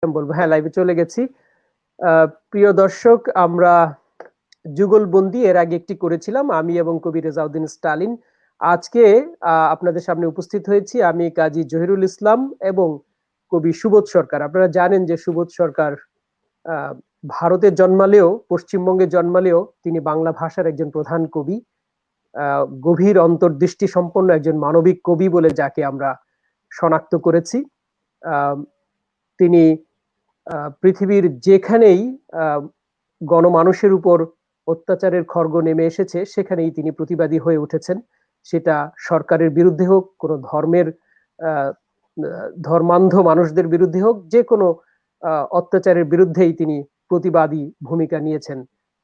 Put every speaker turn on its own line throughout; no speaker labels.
বলবো, হ্যাঁ, লাইভে চলে গেছি। প্রিয় দর্শক, আমরা যুগলবন্দি এর আগে একটি করেছিলাম, আমি এবং কবি রেজাউদ্দিন স্টালিন। আজকে আপনাদের সামনে উপস্থিত হয়েছি আমি, কাজী জহিরুল ইসলাম এবং কবি সুবোধ সরকার। আপনারা জানেন যে সুবোধ সরকার আহ, ভারতে জন্মালেও, পশ্চিমবঙ্গে জন্মালেও তিনি বাংলা ভাষার একজন প্রধান কবি। গভীর অন্তর্দৃষ্টি সম্পন্ন একজন মানবিক কবি বলে যাকে আমরা শনাক্ত করেছি। আহ, তিনি পৃথিবীর যেখানেই আহ, গণমানুষের উপর অত্যাচারের খড়গ নেমে এসেছে সেখানেই তিনি প্রতিবাদী হয়ে উঠেছেন। সেটা সরকারের বিরুদ্ধে হোক, কোনো ধর্মের আহ, ধর্মান্ধ মানুষদের বিরুদ্ধে হোক, যে কোনো অত্যাচারের বিরুদ্ধেই তিনি প্রতিবাদী ভূমিকা নিয়েছেন।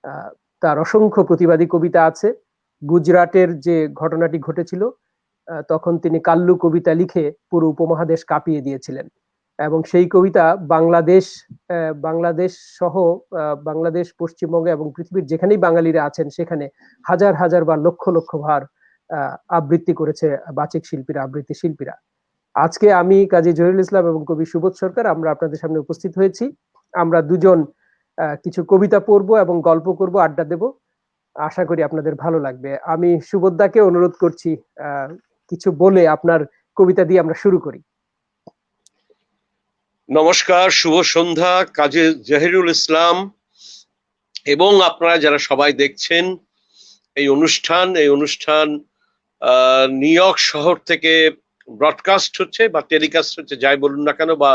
আহ, তার অসংখ্য প্রতিবাদী কবিতা আছে। গুজরাটের যে ঘটনাটি ঘটেছিল, তখন তিনি কাল্লু কবিতা লিখে পুরো উপমহাদেশ কাঁপিয়ে দিয়েছিলেন। এবং সেই কবিতা বাংলাদেশ সহ বাংলাদেশ, পশ্চিমবঙ্গ এবং পৃথিবীর যেখানেই বাঙালিরা আছেন সেখানে হাজার হাজার বা লক্ষ লক্ষ ভার আবৃত্তি করেছে বাচিক শিল্পীরা, আবৃত্তি শিল্পীরা। আজকে আমি কাজী জহিরুল ইসলাম এবং কবি সুবোধ সরকার আমরা আপনাদের সামনে উপস্থিত হয়েছি। আমরা দুজন কিছু কবিতা পড়বো এবং গল্প করব, আড্ডা দেব। আশা করি আপনাদের ভালো লাগবে। আমি সুবোধদাকে অনুরোধ করছি কিছু বলে আপনার কবিতা দিয়ে আমরা শুরু করি।
নমস্কার, শুভ সন্ধ্যা। কাজী জহিরুল ইসলাম এবং আপনারা যারা সবাই দেখছেন এই অনুষ্ঠান নিউ ইয়র্ক শহর থেকে ব্রডকাস্ট হচ্ছে বা টেলিকাস্ট হচ্ছে, যাই বলুন না কেন, বা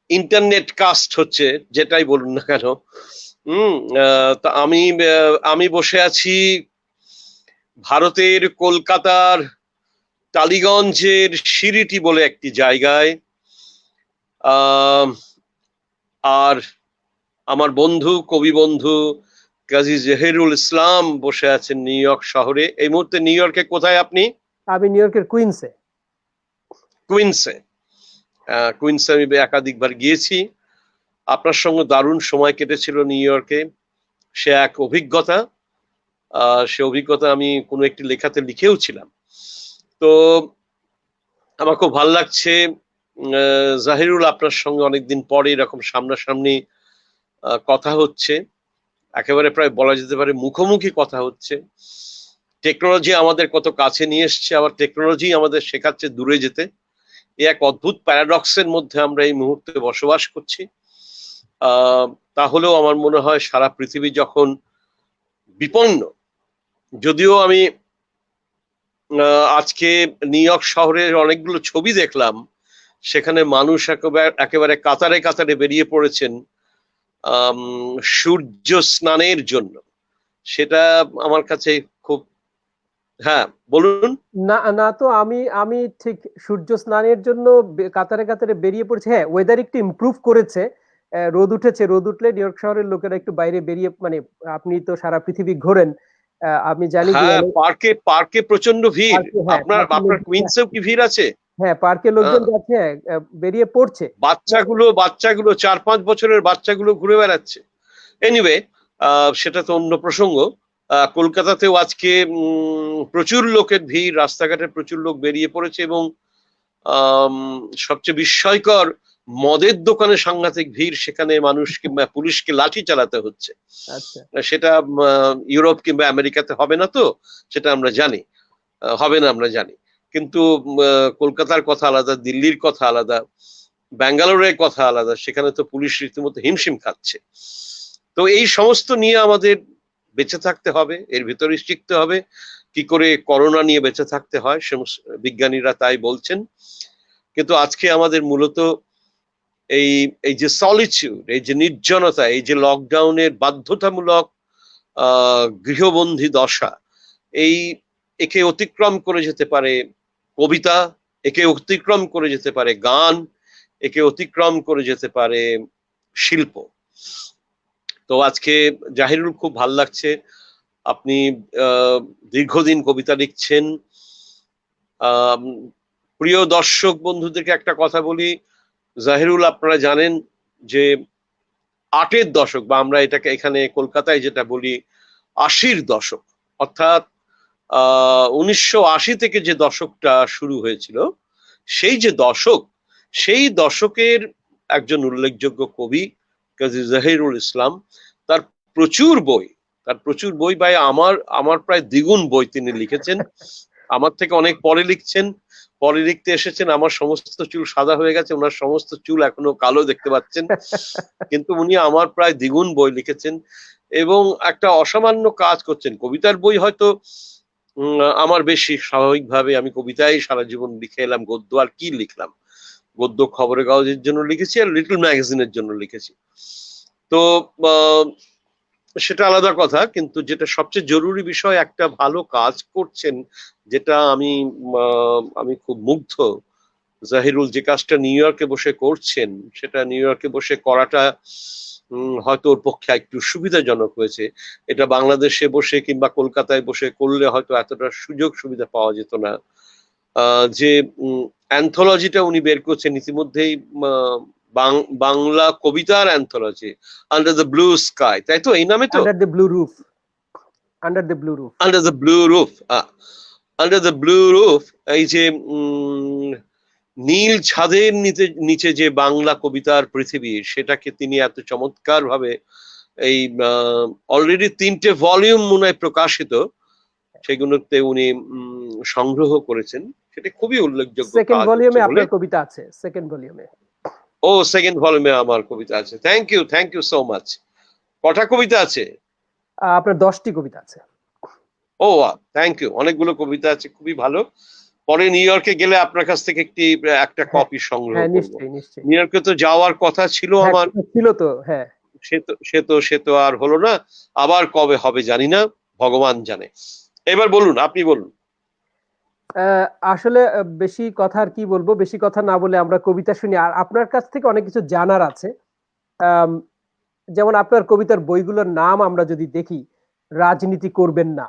ইন্টারনেট কাস্ট হচ্ছে, যেটাই বলুন না কেন। তা আমি বসে আছি ভারতের কলকাতার টালিগঞ্জের সিরিটি বলে একটি জায়গায়। আর আমার কবি বন্ধু কাজী জহিরুল ইসলাম বসে আছেন নিউ ইয়র্ক শহরে। এই মুহূর্তে নিউ ইয়র্কে কোথায় আপনি?
আমি নিউ ইয়র্কের কুইন্সে।
কুইন্সে আমি একাধিকবার গিয়েছি। আপনার সঙ্গে দারুণ সময় কেটেছিল নিউ ইয়র্কে। সে এক অভিজ্ঞতা। সে অভিজ্ঞতা আমি কোনো একটি লেখাতে লিখেও ছিলাম। তো আমার খুব ভালো লাগছে জাহিরুল, আপনার সঙ্গে অনেকদিন পরে এরকম সামনাসামনি কথা হচ্ছে, একেবারে প্রায় বলা যেতে পারে মুখোমুখি কথা হচ্ছে। টেকনোলজি আমাদের কত কাছে নিয়ে এসছে, আবার টেকনোলজি আমাদের শেখাচ্ছে দূরে যেতে। এই এক অদ্ভুত প্যারাডক্সের মধ্যে আমরা এই মুহূর্তে বসবাস করছি। তাহলেও আমার মনে হয় সারা পৃথিবী যখন বিপন্ন, যদিও আমি আজকে নিউ ইয়র্ক শহরের অনেকগুলো ছবি দেখলাম, সেখানে মানুষ একেবারে কাতারে কাতারে বেরিয়ে পড়েছেন সূর্য স্নানের জন্য। সেটা আমার কাছে খুব, হ্যাঁ বলুন।
না না, তো আমি আমি ঠিক সূর্য স্নানের জন্য কাতারে কাতারে বেরিয়ে পড়ছে। হ্যাঁ, ওয়েদার একটু ইমপ্রুভ করেছে, রোদ উঠেছে। রোদ উঠলে নিউ ইয়র্ক শহরের লোকেরা একটু বাইরে বেরিয়ে, মানে আপনি তো সারা পৃথিবী ঘোরেন, আমি জানি যে
হ্যাঁ, পার্কে পার্কে প্রচন্ড ভিড়।
হ্যাঁ,
আপনার কুইন্সেও কি ভিড় আছে?
হ্যাঁ, পার্কে লোকজন যাচ্ছে, বেরিয়ে পড়ছে।
বাচ্চাগুলো 4-5 বছরের বাচ্চাগুলো ঘুরে বেড়াচ্ছে। এনিওয়ে, সেটা তো অন্য প্রসঙ্গ। কলকাতাতেও আজকে প্রচুর লোকের ভিড়, রাস্তাঘাটে প্রচুর লোক বেরিয়ে পড়েছে এবং সবচেয়ে বিস্ময়কর, মদের দোকানে সাংঘাতিক ভিড়। সেখানে মানুষকে, পুলিশকে লাঠি চালাতে হচ্ছে। সেটা ইউরোপ কিংবা আমেরিকাতে হবে না, তো সেটা আমরা জানি, হবে না আমরা জানি। কিন্তু কলকাতার কথা আলাদা, দিল্লির কথা আলাদা, ব্যাঙ্গালোরের কথা আলাদা। সেখানে তো পুলিশ রীতিমতো হিমশিম খাচ্ছে। তো এই সমস্ত নিয়ে আমাদের বেঁচে থাকতে হবে, এর ভিতরে শিখতে হবে কি করে করোনা নিয়ে বেঁচে থাকতে হয়। সমস্ত বিজ্ঞানীরা তাই বলছেন। কিন্তু আজকে আমাদের মূলত এই এই যে সলিটিউড, এই যে নির্জনতা, এই যে লকডাউনের বাধ্যতামূলক গৃহবন্দী দশা, একে অতিক্রম করে যেতে পারে কবিতা, একে অতিক্রম করে যেতে পারে গান, একে অতিক্রম করে যেতে পারে শিল্প। তো আজকে জাহিরুল, খুব ভাল লাগছে, আপনি দীর্ঘদিন কবিতা লিখছেন। প্রিয় দর্শক বন্ধুদেরকে একটা কথা বলি, জাহিরুল আপনারা জানেন যে 8-এর দশক, বা আমরা এটাকে এখানে কলকাতায় যেটা বলি 80-র দশক, অর্থাৎ 1980 থেকে যে দশকটা শুরু হয়েছিল, সেই যে দশক, সেই দশকের একজন উল্লেখযোগ্য কবি কাজী জহিরুল ইসলাম। তার প্রচুর বই ভাই, আমার প্রায় দ্বিগুণ বই তিনি লিখেছেন। আমার থেকে অনেক পরে লিখছেন, পরে লিখতে এসেছেন। আমার সমস্ত চুল সাদা হয়ে গেছে, ওনার সমস্ত চুল এখনো কালো দেখতে পাচ্ছেন, কিন্তু উনি আমার প্রায় দ্বিগুণ বই লিখেছেন এবং একটা অসামান্য কাজ করছেন। কবিতার বই হয়তো আমার বেশি, স্বাভাবিকভাবে আমি কবিতাই সারা জীবন লিখে এলাম, গদ্য আর কি লিখলাম। গদ্য খবরের কাগজের জন্য লিখেছি আর লিটল ম্যাগাজিনের জন্য লিখেছি। তো সেটা আলাদা কথা, কিন্তু যেটা সবচেয়ে জরুরি বিষয়, একটা ভালো কাজ করছেন, যেটা আমি খুব মুগ্ধ। জাহিরুল যে কাজটা নিউ ইয়র্কে বসে করছেন, সেটা নিউ ইয়র্কে বসে করাটা হয়তো ওর পক্ষে একটু সুবিধাজনক হয়েছে। এটা বাংলাদেশে বসে কিংবা কলকাতায় বসে করলে হয়তো এতটা সুযোগ সুবিধা পাওয়া যেত না। যে অ্যান্থোলজিটা উনি বের করছেন ইতিমধ্যেই, বাংলা কবিতার anthology, under the blue sky, তাই তো এই নামে তো?
Under the blue roof, under the blue roof,
under the blue roof, under the blue roof. এই যে নীল ছাদের নিচে যে বাংলা কবিতার পৃথিবী, সেটাকে তিনি এত চমৎকার ভাবে, এই অলরেডি 3টে ভলিউম মনে হয় প্রকাশিত, সেগুলোতে উনি সংগ্রহ করেছেন। সেটা খুবই উল্লেখযোগ্য।
সেকেন্ড ভলিউমে আপনার কবিতা আছে, সেকেন্ড ভলিউমে।
ও, সেকেন্ড ভলিউমে আমার কবিতা আছে। Thank you so much. কটা কবিতা আছে
আপনার? 10টি কবিতা আছে।
ও, থ্যাংক ইউ। অনেকগুলো কবিতা আছে, খুবই ভালো। পরে নিউ ইয়র্কে গেলে আপনার কাছ থেকে একটা কপি সংগ্রহ করব।
নিশ্চয়ই নিশ্চয়ই।
নিউ ইয়র্কে তো যাওয়ার কথা ছিল আমার,
ছিল তো। হ্যাঁ,
সে তো আর হলো না। আবার কবে হবে জানি না, ভগবান জানে। এবার বলুন, আপনি বলুন।
আসলে বেশি কথা আর কি বলবো, বেশি কথা না বলে আমরা কবিতা শুনি। আর আপনার কাছ থেকে অনেক কিছু জানার আছে। যেমন আপনার কবিতার বইগুলোর নাম আমরা যদি দেখি, রাজনীতি করবেন না,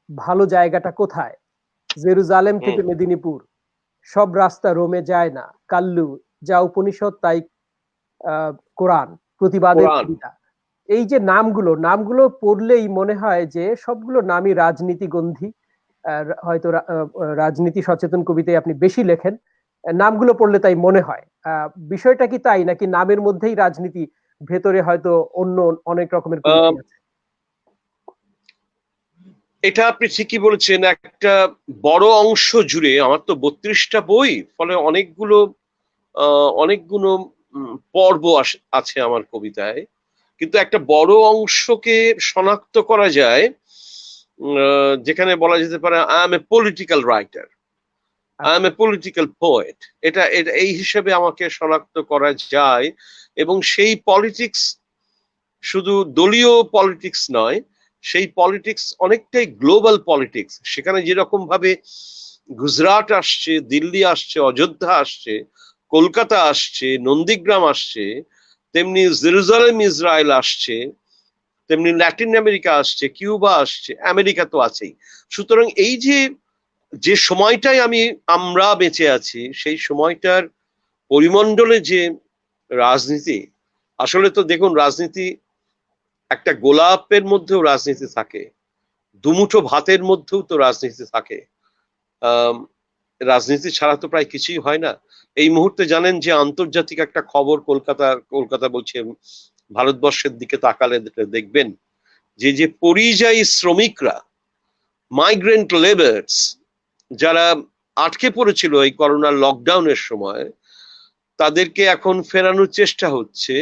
ভালো জায়গাটা কোথায়, জেরুজালেম থেকে মেদিনীপুর, সব রাস্তা রোমে যায় না, কাল্লু, যা উপনিষদ তাই কোরআন, প্রতিবাদের কবিতা। এই যে নামগুলো পড়লেই মনে হয় যে সবগুলো নামই রাজনীতিগন্ধী। হয়তো রাজনীতি সচেতন কবিতায় আপনি বেশি লেখেন, নামগুলো পড়লে তাই মনে হয়। বিষয়টা কি তাই, নাকি নামের মধ্যেই রাজনীতি, ভেতরে হয়তো অন্য অনেক রকমের কবিতা আছে?
এটা আপনি ঠিকই বলেছেন। একটা বড় অংশ জুড়ে, আমার তো 32টা বই, ফলে অনেকগুলো পর্ব আছে আমার কবিতায়, কিন্তু একটা বড় অংশকে শনাক্ত করা যায়, যেখানে বলা যেতে পারে I M a political writer, I M a political poet. এটা এই হিসেবে আমাকে শনাক্ত করা যায়। এবং সেই পলিটিক্স শুধু দলীয় পলিটিক্স নয়, সেই পলিটিক্স অনেকটাই গ্লোবাল পলিটিক্স। সেখানে যেরকম ভাবে গুজরাট আসছে, দিল্লি আসছে, অযোধ্যা আসছে, কলকাতা আসছে, নন্দীগ্রাম আসছে, তেমনি জেরুজালেম ইসরায়েল আসছে, তেমনি ল্যাটিন আমেরিকা আসছে, কিউবা আসছে, আমেরিকা তো আছেই। সুতরাং এই যে সময়টাই আমরা বেঁচে আছি, সেই সময়টার পরিমণ্ডলে যে রাজনীতি, আসলে তো দেখুন, রাজনীতি, একটা গোলাপের মধ্যেও রাজনীতি থাকে, দুমুঠো ভাতের মধ্যেও তো রাজনীতি থাকে। রাজনীতি ছাড়া তো প্রায় কিছুই হয় না। এই মুহূর্তে জানেন যে আন্তর্জাতিক একটা খবর, কলকাতা বলছে, ভারতবর্ষের দিকে তাকালে দেখবেন যে পরিযায়ী শ্রমিকরা, মাইগ্রেন্ট লেবার্স, যারা আটকে পড়েছিল এই করোনার লকডাউনের সময়, তাদেরকে এখন ফেরানোর চেষ্টা হচ্ছে।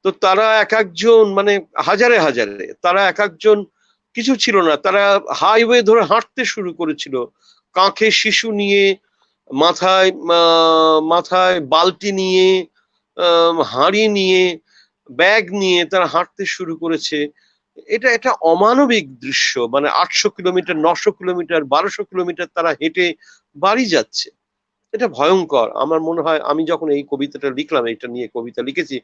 তো তারা এক একজন, মানে হাজারে হাজারে, তারা এক একজন, কিছু ছিল না, তারা হাইওয়ে ধরে হাঁটতে শুরু করেছিল, কাঁখে শিশু নিয়ে, মাথায় মাথায় বালতি নিয়ে, হাঁড়ি নিয়ে, ব্যাগ নিয়ে তারা হাঁটতে শুরু করেছে। এটা অমানবিক দৃশ্য। মানে 800 কিলোমিটার, 900 কিলোমিটার, 1200 কিলোমিটার তারা হেঁটে বাড়ি যাচ্ছে। এটা ভয়ঙ্কর। আমার মনে হয়, আমি যখন এই কবিতাটা লিখলাম, এটা নিয়ে কবিতা লিখেছি,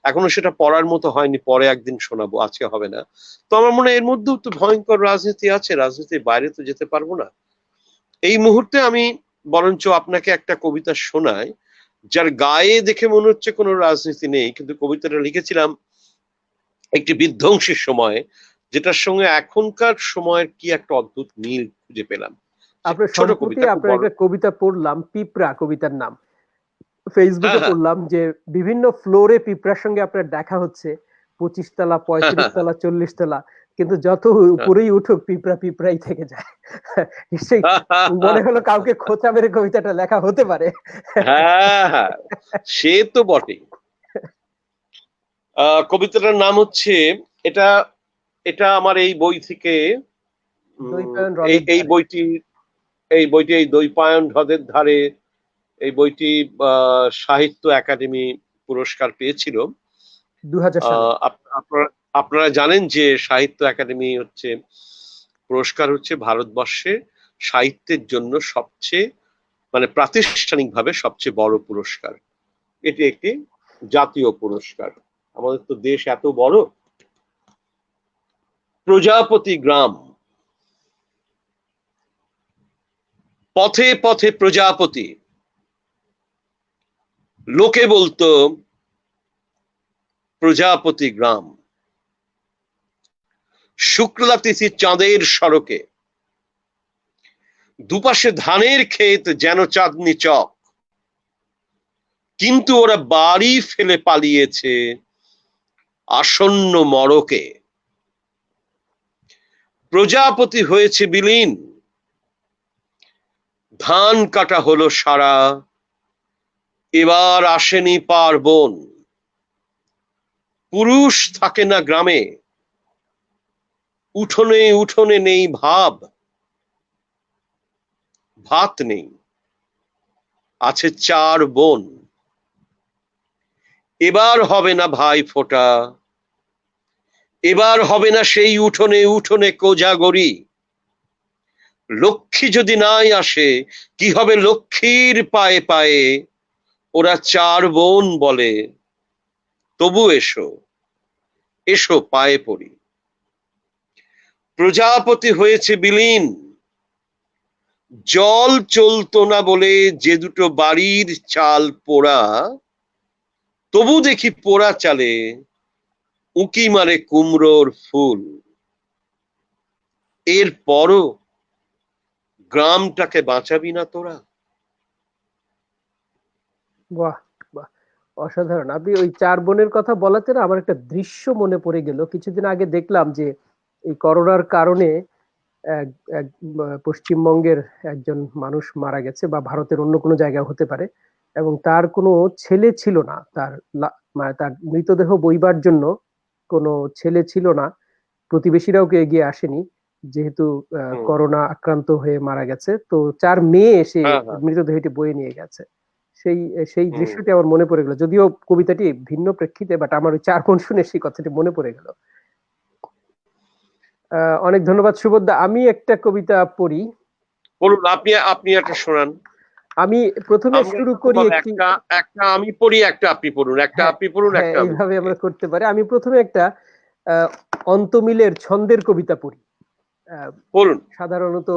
এখনো সেটা পড়ার মতো হয়নি, পরে একদিন শোনাবো, আজকে হবে না। তো আমার মনে হয় এর মধ্যেও তো ভয়ঙ্কর রাজনীতি আছে, রাজনীতির বাইরে তো যেতে পারবো না। এই মুহূর্তে আমি বরঞ্চ আপনাকে একটা কবিতা শোনাই, যার গায়ে দেখে মনে হচ্ছে কোনো রাজনীতি নেই, কিন্তু কবিতাটা লিখেছিলাম একটি বিধ্বংসীর সময়ে, যেটার সঙ্গে এখনকার সময়ের কি একটা অদ্ভুত মিল খুঁজে পেলাম।
আপনার
ছোট
সম্প্রতি
কবিতা,
আপনার একটা কবিতা পড়লাম, পিঁপড়া কবিতার নাম। ফেসবুকে
হ্যাঁ,
পড়লাম যে বিভিন্ন ফ্লোরে পিঁপড়ার সঙ্গে আপনার দেখা হচ্ছে, 25 তলা, 35 তলা, 40 তলা, কিন্তু যত উপরেই উঠুক পিঁপড়া পিঁপড়াই থেকে যায়। নিশ্চয়ই মনে হলো কাউকে খোঁচা মেরে কবিতাটা লেখা হতে পারে।
হ্যাঁ, হ্যাঁ, সে তো বটেই। কবিতাটার নাম হচ্ছে, এটা এটা আমার এই বই থেকে,
দৈপায়ন
এই
হ্রদের
এই
ধারে,
বইটি এই দৈপায়ন হ্রদের ধারে, এই বইটি সাহিত্য একাডেমি পুরস্কার পেয়েছিল।
2000 সালে।
আপনারা আপনারা জানেন যে সাহিত্য একাডেমি হচ্ছে পুরস্কার হচ্ছে ভারতবর্ষের সাহিত্যের জন্য সবচেয়ে, মানে প্রাতিষ্ঠানিকভাবে সবচেয়ে বড় পুরস্কার। এটি একটি জাতীয় পুরস্কার। আমাদের তো দেশ এত বড়। প্রজাপতি গ্রাম, পথে পথে প্রজাপতি, লোকে বলতো প্রজাপতি গ্রাম। শুক্লা তিথি চাঁদের সড়কে, দুপাশে ধানের ক্ষেত যেন চাঁদনি চক, কিন্তু ওরা বাড়ি ফেলে পালিয়েছে আসন্ন মড়কে। প্রজাপতি হয়েছে বিলীন, ধান কাটা হলো সারা, এবার আসেনি পার্বণ। পুরুষ থাকে না গ্রামে, উঠোনে উঠোনে নেই ভাত নেই, আছে 4 বোন। এবার হবে না ভাই ফোঁটা, এবার হবে না সেই উঠোনে উঠোনে কোজাগরি। লক্ষ্মী যদি নাই আসে, কি হবে লক্ষ্মীর পায়ে পায়ে? ওরা 4 বোন বলে, তবু এসো এসো পায়ে পড়ি। প্রজাপতি হয়েছে বিলীন, জল চলতো না বলে যে দুটো বাড়ির চাল পোড়া, তবু দেখি পোড়া চালে উঁকি মারে কুমড়োর ফুল। এর পরও গ্রামটাকে বাঁচাবি না তোরা?
বাহ, বাহ, অসাধারণ। আপনি ওই 4 বোনের কথা বলাতে না আমার একটা দৃশ্য মনে পড়ে গেল। কিছুদিন আগে দেখলাম যে এই করোনার কারণে এক এক পশ্চিমবঙ্গের একজন মানুষ মারা গেছে, বা ভারতের অন্য কোনো জায়গায় হতে পারে, এবং তার কোনো ছেলে ছিল না। মানে তার মৃতদেহ বইবার জন্য কোনো ছেলে ছিল না, প্রতিবেশীরাও কেউ এগিয়ে আসেনি, যেহেতু
হুম,
করোনা আক্রান্ত হয়ে মারা গেছে। তো 4 মেয়ে এসে
হ্যাঁ, হ্যাঁ,
মৃতদেহটি বয়ে নিয়ে গেছে। সেই সেই
হুম।
দৃশ্যটি আমার মনে পড়ে গেল, যদিও কবিতাটি ভিন্ন প্রেক্ষিতে, বাট আমার ওই 4 বোন শুনে সেই কথাটি মনে পড়ে গেল। অনেক ধন্যবাদ সুবোধদা। আমি একটা কবিতা পড়ি।
বলুন, আপনি আপনি একটা শোনান।
আমি প্রথমে
আমরা
শুরু
এরকম
করি
ভাবে
একটি,
একটা একটা আমি পড়ি, একটা আপনি পড়ুন, একটা
হ্যাঁ,
আপনি পড়ুন,
হ্যাঁ,
একটা আমি
এইভাবে
পড়ি।
আমরা করতে পারি। আমি প্রথমে একটা আহ, অন্তমিলের ছন্দের কবিতা পড়ি। আহ,
পড়ুন।
সাধারণত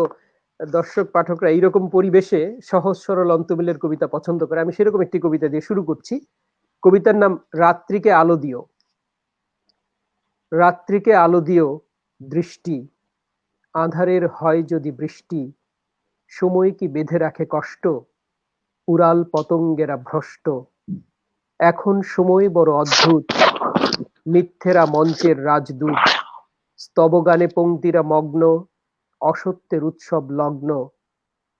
দর্শক পাঠকরা এইরকম পরিবেশে সহজ সরল অন্তমিলের কবিতা পছন্দ করে। আমি সেরকম একটি কবিতা দিয়ে শুরু করছি। কবিতার নাম রাত্রিকে আলো দিও। রাত্রিকে আলো দিও দৃষ্টি, আঁধারের হয় যদি বৃষ্টি, সময় কি বেঁধে রাখে কষ্ট, উড়াল পতঙ্গেরা ভ্রষ্ট। এখন সময় বড় অদ্ভুত, মিথ্যেরা মঞ্চের রাজদূত, স্তবগানে পংক্তিরা মগ্ন, অসত্যের উৎসব লগ্ন।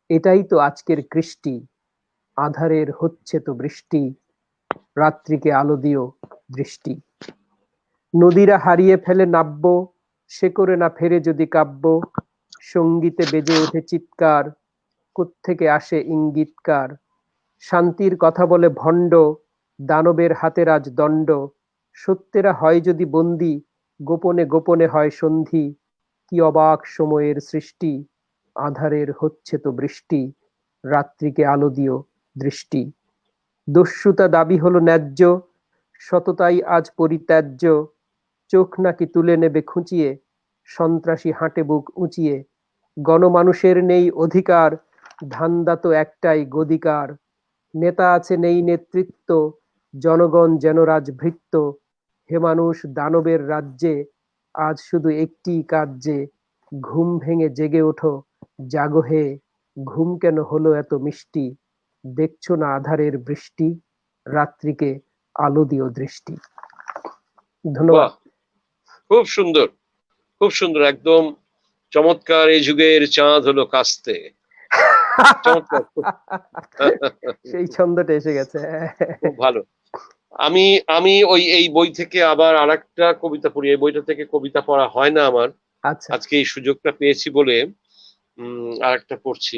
এটাই তো আজকের কৃষ্টি, আঁধারের হচ্ছে তো বৃষ্টি, রাত্রিকে আলো দিও দৃষ্টি। নদীরা হারিয়ে ফেলে নাব্য, সে করে না ফেরে যদি কাব্য, সঙ্গীতে বেজে ওঠে চিৎকার, কোত্থেকে আসে ইঙ্গিতকার। শান্তির কথা বলে ভণ্ড, দানবের হাতে রাজ দণ্ড, সত্যেরা হয় যদি বন্দী, গোপনে গোপনে হয় সন্ধি। কি অবাক সময়ের সৃষ্টি, আঁধারের হচ্ছে তো বৃষ্টি, রাত্রিকে আলো দিও দৃষ্টি। দস্যুতা দাবি হলো ন্যায্য, সততাই আজ পরিত্যাজ্য, চোখ নাকি তুলে নেবে খুঁচিয়ে, সন্ত্রাসী হাঁটে বুক উঁচিয়ে। গণমানুষের নেই অধিকার, ধান্দা তো একটাই গদিকার। নেতা আছে নেই নেতৃত্ব, জনগণ যেন রাজভৃত্য। হে মানুষ দানবের রাজ্যে, আজ শুধু একটি কার্যে, ঘুম ভেঙে জেগে ওঠো, জাগো হে, ঘুম কেন হলো এত মিষ্টি, দেখছো না আধারের বৃষ্টি, রাত্রিকে আলো দিও দৃষ্টি। ধন্যবাদ।
বাহ, খুব সুন্দর, খুব সুন্দর, একদম চমৎকার। এই যুগের চাঁদ হলো কাস্তে, চমৎকার।
সেই ছন্দটা এসে গেছে।
খুব ভালো। আমি আমি ওই এই বই থেকে আবার আরেকটা কবিতা পড়ি। এই বইটা থেকে কবিতা পড়া হয় না আমার,
আচ্ছা,
আজকে এই সুযোগটা পেয়েছি বলে আরেকটা পড়ছি।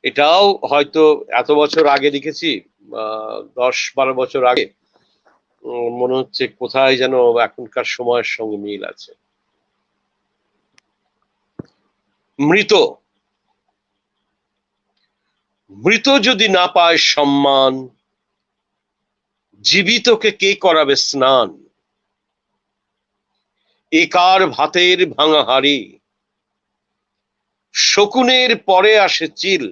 এটাও হয়তো এত বছর আগে লিখেছি, 10-12 বছর আগে। মনে হচ্ছে কোথায় যেন এখনকার সময়ের সঙ্গে মিল আছে। মৃত, মৃত যদি না পায় সম্মান, জীবিতকে কে করাবে স্নান? একার ভাতের ভাঙা হাড়ি, শকুনের পরে আসে চিল।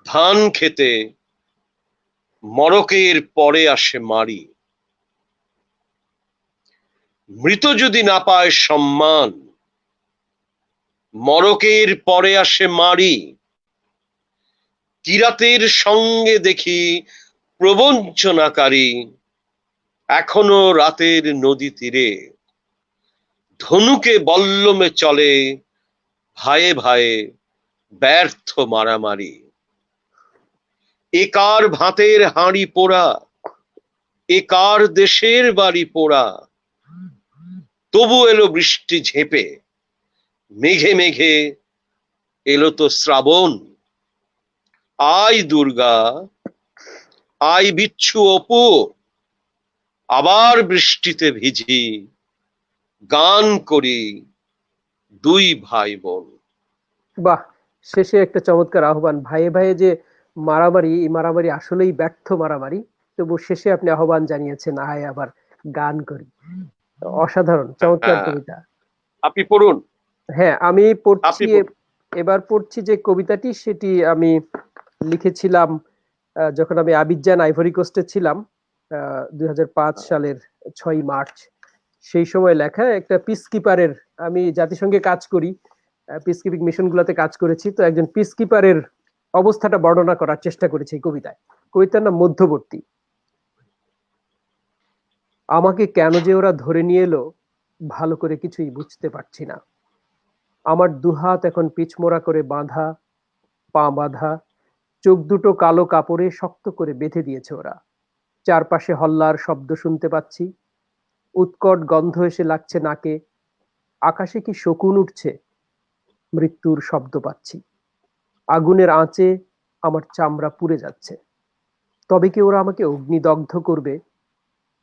ধান খেতে মড়কের পরে আসে মাড়ি। মৃত যদি না পায় সম্মান, মড়কের পরে আসে মাড়ি। কিরাতের সঙ্গে দেখি প্রবঞ্চনাকারী, এখনো রাতের নদী তীরে ধনুকে বল্লমে চলে ভায়ে ভায়ে ব্যর্থ মারামারি। একার ভাতের হাঁড়ি পোড়া, একার দেশের বাড়ি পোড়া, তবু এলো বৃষ্টি ঝেঁপে, মেঘে মেঘে এলো তো শ্রাবণ। আয় দুর্গা, আয় বিচ্ছু অপু, আবার বৃষ্টিতে ভিজি, গান করি দুই ভাই বোন।
বাহ, শেষে একটা চমৎকার আহ্বান। ভাইয়ে ভাইয়ে যে মারামারি, এই মারামারি আসলেই ব্যর্থ মারামারি, তবু শেষে আপনি আহ্বান জানিয়েছেন, আয় আবার গান করি। অসাধারণ, চমৎকার
হ্যাঁ,
কবিতা।
আপনি পড়ুন,
হ্যাঁ, আমি পড়ছি।
আপনি পড়ুন।
এবার পড়ছি যে কবিতাটি, সেটি আমি লিখেছিলাম যখন আমি আবিজান আইভরি কোস্টে ছিলাম, 2005 সালের 6ই মার্চ। সেই সময় লেখা একটা পিস কিপারের, আমি জাতিসংঘে কাজ করি, পিস কিপিং মিশন গুলাতে কাজ করেছি, তো একজন পিস কিপারের অবস্থাটা বর্ণনা করার চেষ্টা করেছি এই কবিতায়। কবিতার নাম মধ্যবর্তী। আমাকে কেন যে ওরা ধরে নিয়ে এলো, ভালো করে কিছুই বুঝতে পারছি না। আমার দুহাত এখন পিছমোড়া করে বাঁধা, পা বাঁধা, চোখ দুটো কালো কাপড়ে শক্ত করে বেঁধে দিয়েছে ওরা। চারপাশে হল্লার শব্দ শুনতে পাচ্ছি, উৎকট গন্ধ এসে লাগছে নাকে। আকাশে কি শকুন উঠছে, মৃত্যুর শব্দ পাচ্ছি। আগুনের আঁচে আমার চামড়া পুড়ে যাচ্ছে। তবে কি ওরা আমাকে অগ্নিদগ্ধ করবে?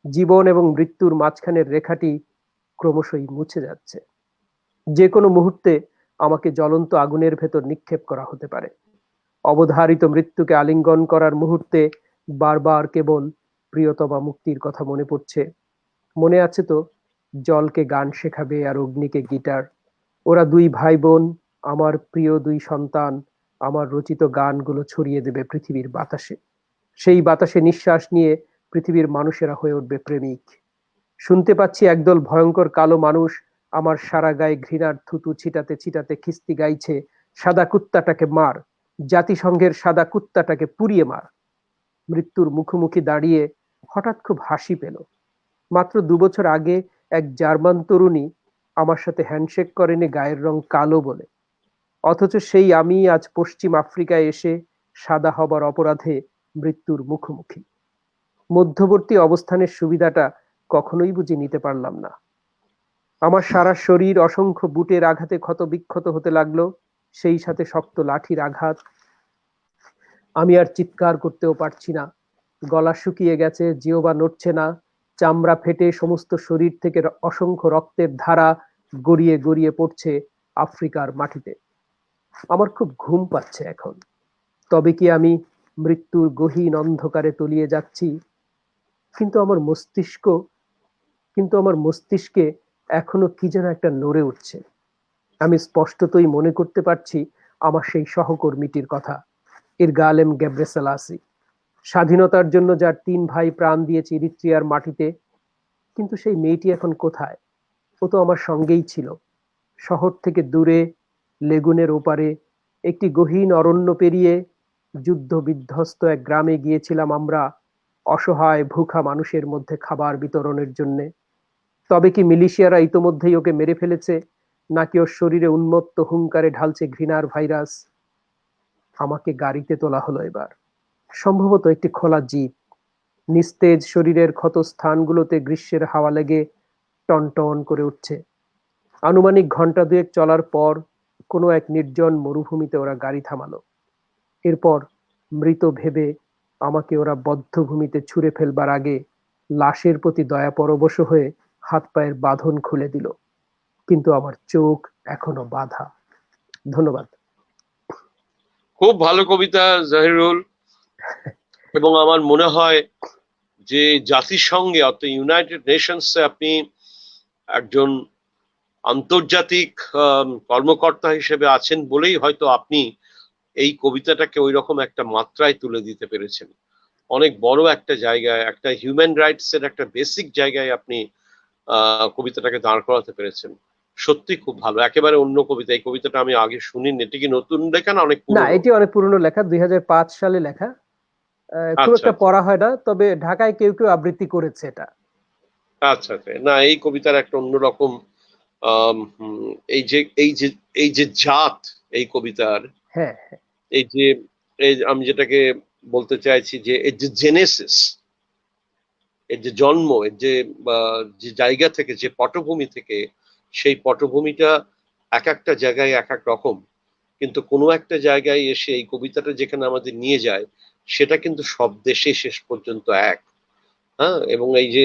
জীবন এবং মৃত্যুর মাঝখানের রেখাটি ক্রমশই মুছে যাচ্ছে। যে কোনো মুহূর্তে আমাকে জ্বলন্ত আগুনের ভেতর নিক্ষেপ করা হতে পারে। অবধারিত মৃত্যুকে আলিঙ্গন করার মুহূর্তে বারবার কেবল প্রিয়তমা মুক্তির কথা মনে পড়ছে। মনে আছে তো, জলকে গান শেখাবে আর অগ্নিকে গিটার। ওরা দুই ভাই বোন, আমার প্রিয় দুই সন্তান, আমার রচিত গানগুলো ছড়িয়ে দেবে পৃথিবীর বাতাসে। সেই বাতাসে নিঃশ্বাস নিয়ে পৃথিবীর মানুষেরা হয়ে উঠবে প্রেমিক। শুনতে পাচ্ছি একদল ভয়ঙ্কর কালো মানুষ আমার সারা গায়ে ঘৃণার থুতু ছিটাতে ছিটাতে খিস্তি গাইছে, সাদা কুত্তাটাকে মার, জাতিসংঘের সাদা কুত্তাটাকে পুড়িয়ে মার। মৃত্যুর মুখোমুখি দাঁড়িয়ে হঠাৎ খুব হাসি পেল। মাত্র 2 বছর আগে এক জার্মান তরুণী আমার সাথে হ্যান্ডশেক করেনি গায়ের রং কালো বলে, অথচ সেই আমি আজ পশ্চিম আফ্রিকায় এসে সাদা হবার অপরাধে মৃত্যুর মুখোমুখি। মধ্যবর্তী অবস্থানের সুবিধাটা কখনোই বুঝি নিতে পারলাম না। আমার সারা শরীর অসংখ্য বুটের আঘাতে ক্ষত বিক্ষত হতে লাগলো, সেই সাথে শক্ত লাঠির আঘাত। আমি আর চিৎকার করতেও পারছি না, গলা শুকিয়ে গেছে, জিহ্বা নড়ছে না, চামড়া ফেটে সমস্ত শরীর থেকে অসংখ্য রক্তের ধারা গড়িয়ে গড়িয়ে পড়ছে আফ্রিকার মাটিতে। আমার খুব ঘুম পাচ্ছে এখন। তবে কি আমি মৃত্যুর গহীন অন্ধকারে তলিয়ে যাচ্ছি? কিন্তু আমার মস্তিষ্ক, আমার মস্তিষ্কে এখনো কি যেন একটা নড়ে উঠছে। আমি স্পষ্টতই মনে করতে পারছি আমার সেই সহকর্মীটির কথা, ইরগালেম গেব্রেসালাসি, স্বাধীনতার জন্য যার 3 ভাই প্রাণ দিয়েছে ইরিত্রিয়ার মাটিতে। কিন্তু সেই মেয়েটি এখন কোথায়? ও তো আমার সঙ্গেই ছিল, শহর থেকে দূরে, লেগুনের ওপারে, একটি গহীন অরণ্য পেরিয়ে যুদ্ধ বিধ্বস্ত এক গ্রামে গিয়েছিলাম আমরা অসহায় ভুখা মানুষের মধ্যে খাবার বিতরণের জন্য। তবে কি মিলিশিয়ারা ইতোমধ্যেই ওকে মেরে ফেলেছে, নাকি ওর শরীরে উন্মত্ত হুঙ্কারে ঢালছে ঘৃণার ভাইরাস? আমাকে গাড়িতে তোলা হলো এবার, সম্ভবত একটি খোলা জিপ। নিস্তেজ শরীরের ক্ষত স্থানগুলোতে গ্রীষ্মের হাওয়া লেগে টনটন করে উঠছে। আনুমানিক ঘন্টা দুয়েক চলার পর কোনো এক নির্জন মরুভূমিতে ওরা গাড়ি থামালো। এরপর মৃত ভেবে আমাকে ওরা বধ্যভূমিতে ছুঁড়ে ফেলবার আগে লাশের প্রতি দয়াপরবশ হয়ে হাত পায়ের বাঁধন খুলে দিল, কিন্তু আমার চোখ এখনো বাঁধা। ধন্যবাদ।
খুব ভালো কবিতা জাহিরুল, এবং আমার মনে হয় যে জাতিসংঘে অর্থাৎ ইউনাইটেড নেশনসে আপনি একজন আন্তর্জাতিক কর্মকর্তা হিসেবে আছেন বলেই হয়তো আপনি এই কবিতাটাকে ওই রকম একটা মাত্রায় তুলে দিতে পেরেছেন। অনেক বড় একটা জায়গায়, একটা হিউম্যান রাইটস এর একটা বেসিক জায়গায় আপনি কবিতাটাকে দাঁড় করাতে পেরেছেন। সত্যি খুব ভালো, একেবারে অন্য কবিতা। এই কবিতাটা আমি আগে শুনিনি। এটি কি নতুন লেখা না অনেক
না,
পুরনো?
এটি অনেক পুরনো লেখা, 2005 সালে লেখা। খুব
আচ্ছা
একটা
আচ্ছা
পড়া হয় না, তবে ঢাকায় কেউ কেউ আবৃত্তি করেছে এটা।
আচ্ছা আচ্ছা। না, এই কবিতার একটা অন্যরকম এই যে জাত এই কবিতার,
হ্যাঁ হ্যাঁ
এই যে আমি যেটাকে বলতে চাইছি যে এর যে জেনেসিস, এর যে জন্ম, এর যে যে জায়গা থেকে, যে পটভূমি থেকে, সেই পটভূমিটা এক একটা জায়গায় এক এক রকম, কিন্তু কোনো একটা জায়গায় এসে এই কবিতাটা যেখানে আমাদের নিয়ে যায় সেটা কিন্তু সব দেশে শেষ পর্যন্ত এক। হ্যাঁ, এবং এই যে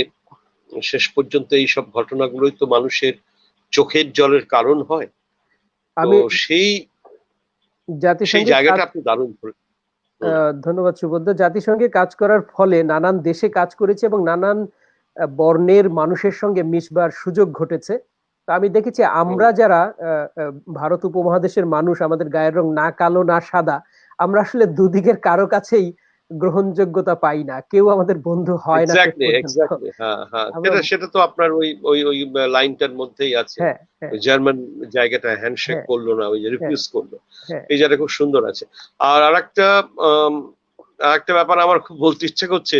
শেষ পর্যন্ত এই সব ঘটনাগুলোই তো মানুষের চোখের জলের কারণ হয়। তো
আমি
সেই
জাতিসংঘে
জায়গাটা আপনি দারুণ
ধন্যবাদ সুবোধ। জাতিসংঘে কাজ করার ফলে নানান দেশে কাজ করেছে এবং নানান বর্ণের মানুষের সঙ্গে মিশবার সুযোগ ঘটেছে। তো আমি দেখেছি আমরা যারা ভারত উপমহাদেশের মানুষ, আমাদের গায়ের রং না কালো না সাদা, আমরা আসলে দুদিকের কারো কাছেই গ্রহণযোগ্যতা পাই না, কেউ আমাদের বন্ধু হয় না শেষ
এক্স্যাক্টলি
পর্যন্ত।
এক্স্যাক্টলি। হ্যাঁ হ্যাঁ,
আমরা
সেটা তো আপনার ওই ওই ওই লাইনটার মধ্যেই আছে।
হ্যাঁ হ্যাঁ
ওই জার্মান জায়গাটা হ্যান্ডশেক
হ্যাঁ
করলো না, ওই যে
হ্যাঁ
রিফিউজ করলো,
হ্যাঁ
এই জায়গাটা খুব সুন্দর আছে। আর আরেকটা ব্যাপার আমার খুব বলতে ইচ্ছে করছে,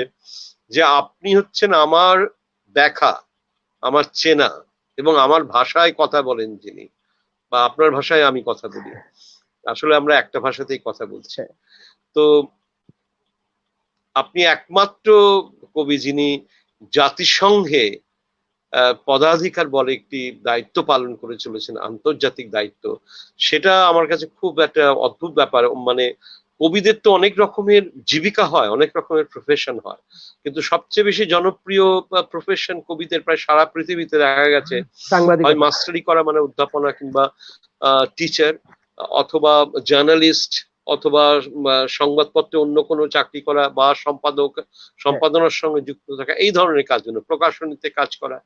যে আপনি হচ্ছেন আমার দেখা, আমার চেনা, এবং আমার ভাষায় কথা বলেন যিনি, বা আপনার ভাষায় আমি কথা বলি। আসলে আমরা একটা ভাষাতেই কথা বলছি।
হ্যাঁ।
তো আপনি একমাত্র কবি যিনি জাতিসংঘে পদাধিকার বলে একটি দায়িত্ব পালন করে চলেছেন, আন্তর্জাতিক দায়িত্ব। সেটা আমার কাছে খুব একটা অদ্ভুত ব্যাপার। মানে কবিদের তো অনেক রকমের জীবিকা হয়, অনেক রকমের প্রফেশন হয়, কিন্তু সবচেয়ে বেশি জনপ্রিয় প্রফেশন কবিদের প্রায় সারা পৃথিবীতে দেখা গেছে হয়
সাংবাদিকতা।
মাস্টারি করা, মানে অধ্যাপনা, কিংবা টিচার, অথবা জার্নালিস্ট, অথবা সংবাদপত্রে অন্য কোনো চাকরি করা, বা
হ্যাঁ,
সম্পাদনার সঙ্গে যুক্ত থাকা, এই ধরনের কাজগুলো, প্রকাশনীতে কাজ করা।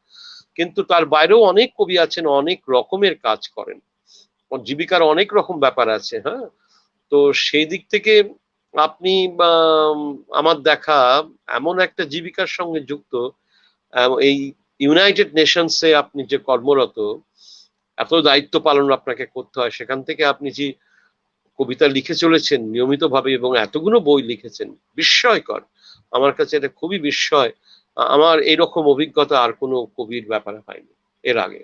কিন্তু তার বাইরেও অনেক কবি আছেন, অনেক রকমের কাজ করেন, জীবিকার অনেক রকম ব্যাপার আছে। হ্যাঁ, তো সেই দিক থেকে আপনি আমার দেখা এমন একটা জীবিকার সঙ্গে যুক্ত, এই ইউনাইটেড নেশনসে আপনি যে কর্মরত, এত দায়িত্ব পালন আপনাকে করতে হয়, সেখান থেকে আপনি যে কবিতা লিখে চলেছেন নিয়মিতভাবে এবং এতগুলো বই লিখেছেন, বিস্ময়কর। আমার কাছে এটা খুবই বিস্ময়। আমার এরকম অভিজ্ঞতা আর কোনো কবির ব্যাপারে হয়নি এর আগে।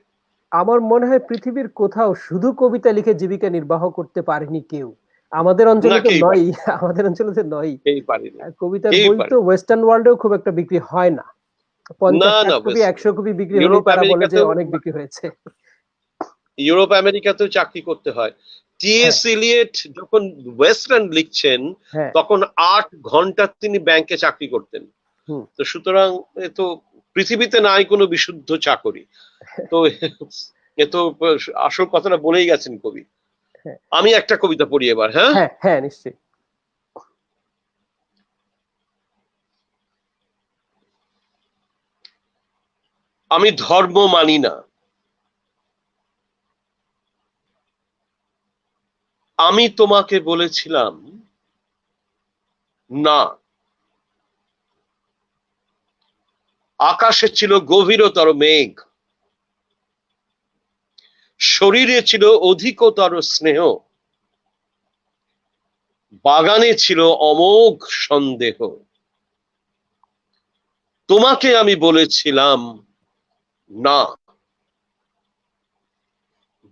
আমার মনে হয় পৃথিবীর কোথাও শুধু কবিতা লিখে জীবিকা নির্বাহ করতে পারেনি কেউ। আমাদের অঞ্চলে তো
কেই
নয়,
পারি,
আমাদের অঞ্চলে তো নয়।
কেই পারিনি,
কবিতার
কেই
বই তো
পারি।
ওয়েস্টার্ন ওয়ার্ল্ডেও খুব একটা বিক্রি হয় না।
না
50
না,
60 কপি 100 কপি বিক্রি হলেই
ইউরোপ
তারা বলে যে
আমেরিকাতেও,
অনেক বিক্রি হয়েছে।
চাকরি করতে হয়। টি.এস.
হ্যাঁ
এলিয়ট যখন ওয়েস্টার্ন লিখছেন,
হ্যাঁ
তখন 8 ঘন্টা তিনি ব্যাংকে চাকরি করতেন।
হুম
তো সুতরাং এ তো পৃথিবীতে নাই কোনো বিশুদ্ধ চাকরি। তো এ তো আসল কথাটা বলেই গেছেন কবি।
হ্যাঁ
আমি একটা কবিতা পড়ি এবার। হ্যাঁ,
হ্যাঁ হ্যাঁ নিশ্চয়ই।
আমি ধর্ম মানি না, আমি তোমাকে বলেছিলাম না। আকাশে ছিল গভীরতর মেঘ, শরীরে ছিল অধিকতর স্নেহ, বাগানে ছিল অমোঘ সন্দেহ, তোমাকে আমি বলেছিলাম না।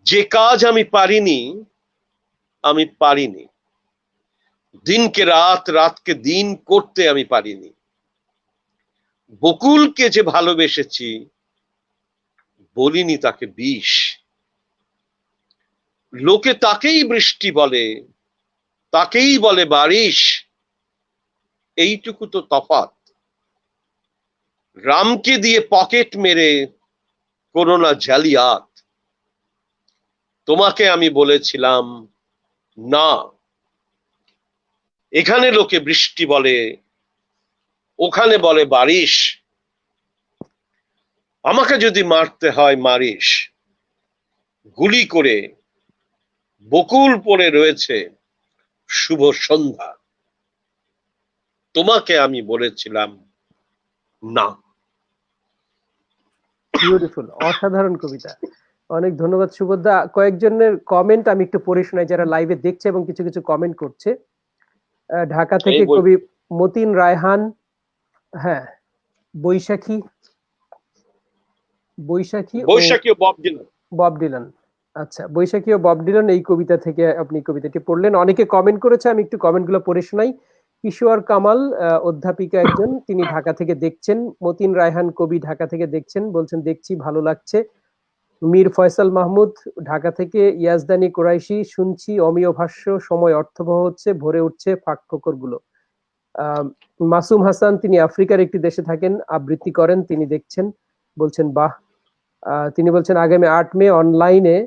যে কাজ আমি পারিনি, আমি পারিনি। দিনকে রাত, রাতকে দিন করতে আমি পারিনি। বকুলকে যে ভালোবেসেছি, বলিনি তাকে বিষ। লোকে তাকেই বৃষ্টি বলে, তাকেই বলে বারিশ। এইটুকু তো তফাৎ। রামকে দিয়ে পকেট মেরে করো না জালিয়াত। তোমাকে আমি বলেছিলাম না। এখানে লোকে বৃষ্টি বলে, ওখানে বলে বারিশ। আমাকে যদি মারতে হয় মারিস। গুলি করে বকুল পড়ে রয়েছে শুভ সন্ধ্যা। তোমাকে আমি বলেছিলাম না।
বিউটিফুল, অসাধারণ কবিতা। অনেক ধন্যবাদ সুবোধদা। কয়েকজনের কমেন্ট আমি একটু পড়ে শোনাই যারা লাইভে দেখছে এবং কিছু কিছু কমেন্ট করছে। ঢাকা থেকে কবি মতিন রায়হান, হ্যাঁ, বৈশাখী
বৈশাখী ও
বব ডিলান। আচ্ছা, বৈশাখী ও বব ডিলান, এই কবিতা থেকে আপনি কবিতাটি পড়লেন। অনেকে কমেন্ট করেছে, আমি একটু কমেন্টগুলো পড়ে শোনাই। কিশোর কামাল অধ্যাপিকা একজন, তিনি ঢাকা থেকে দেখছেন। মতিন রায়হান কবি ঢাকা থেকে দেখছেন, বলছেন দেখছি ভালো লাগছে। মীর ফয়সাল মাহমুদ ঢাকা থেকে, ইয়াজদানি কোরাইশি, শুনছি অমিয় ভাষ্য, সময় অর্থবহ হচ্ছে, ভরে উঠছে ফাঁক ফোকর গুলো। মাসুম হাসান, তিনি আফ্রিকার একটি দেশে থাকেন, আবৃত্তি করেন, তিনি দেখছেন, বলছেন বাহ। তিনি বলছেন আগামী 8 মে অনলাইনে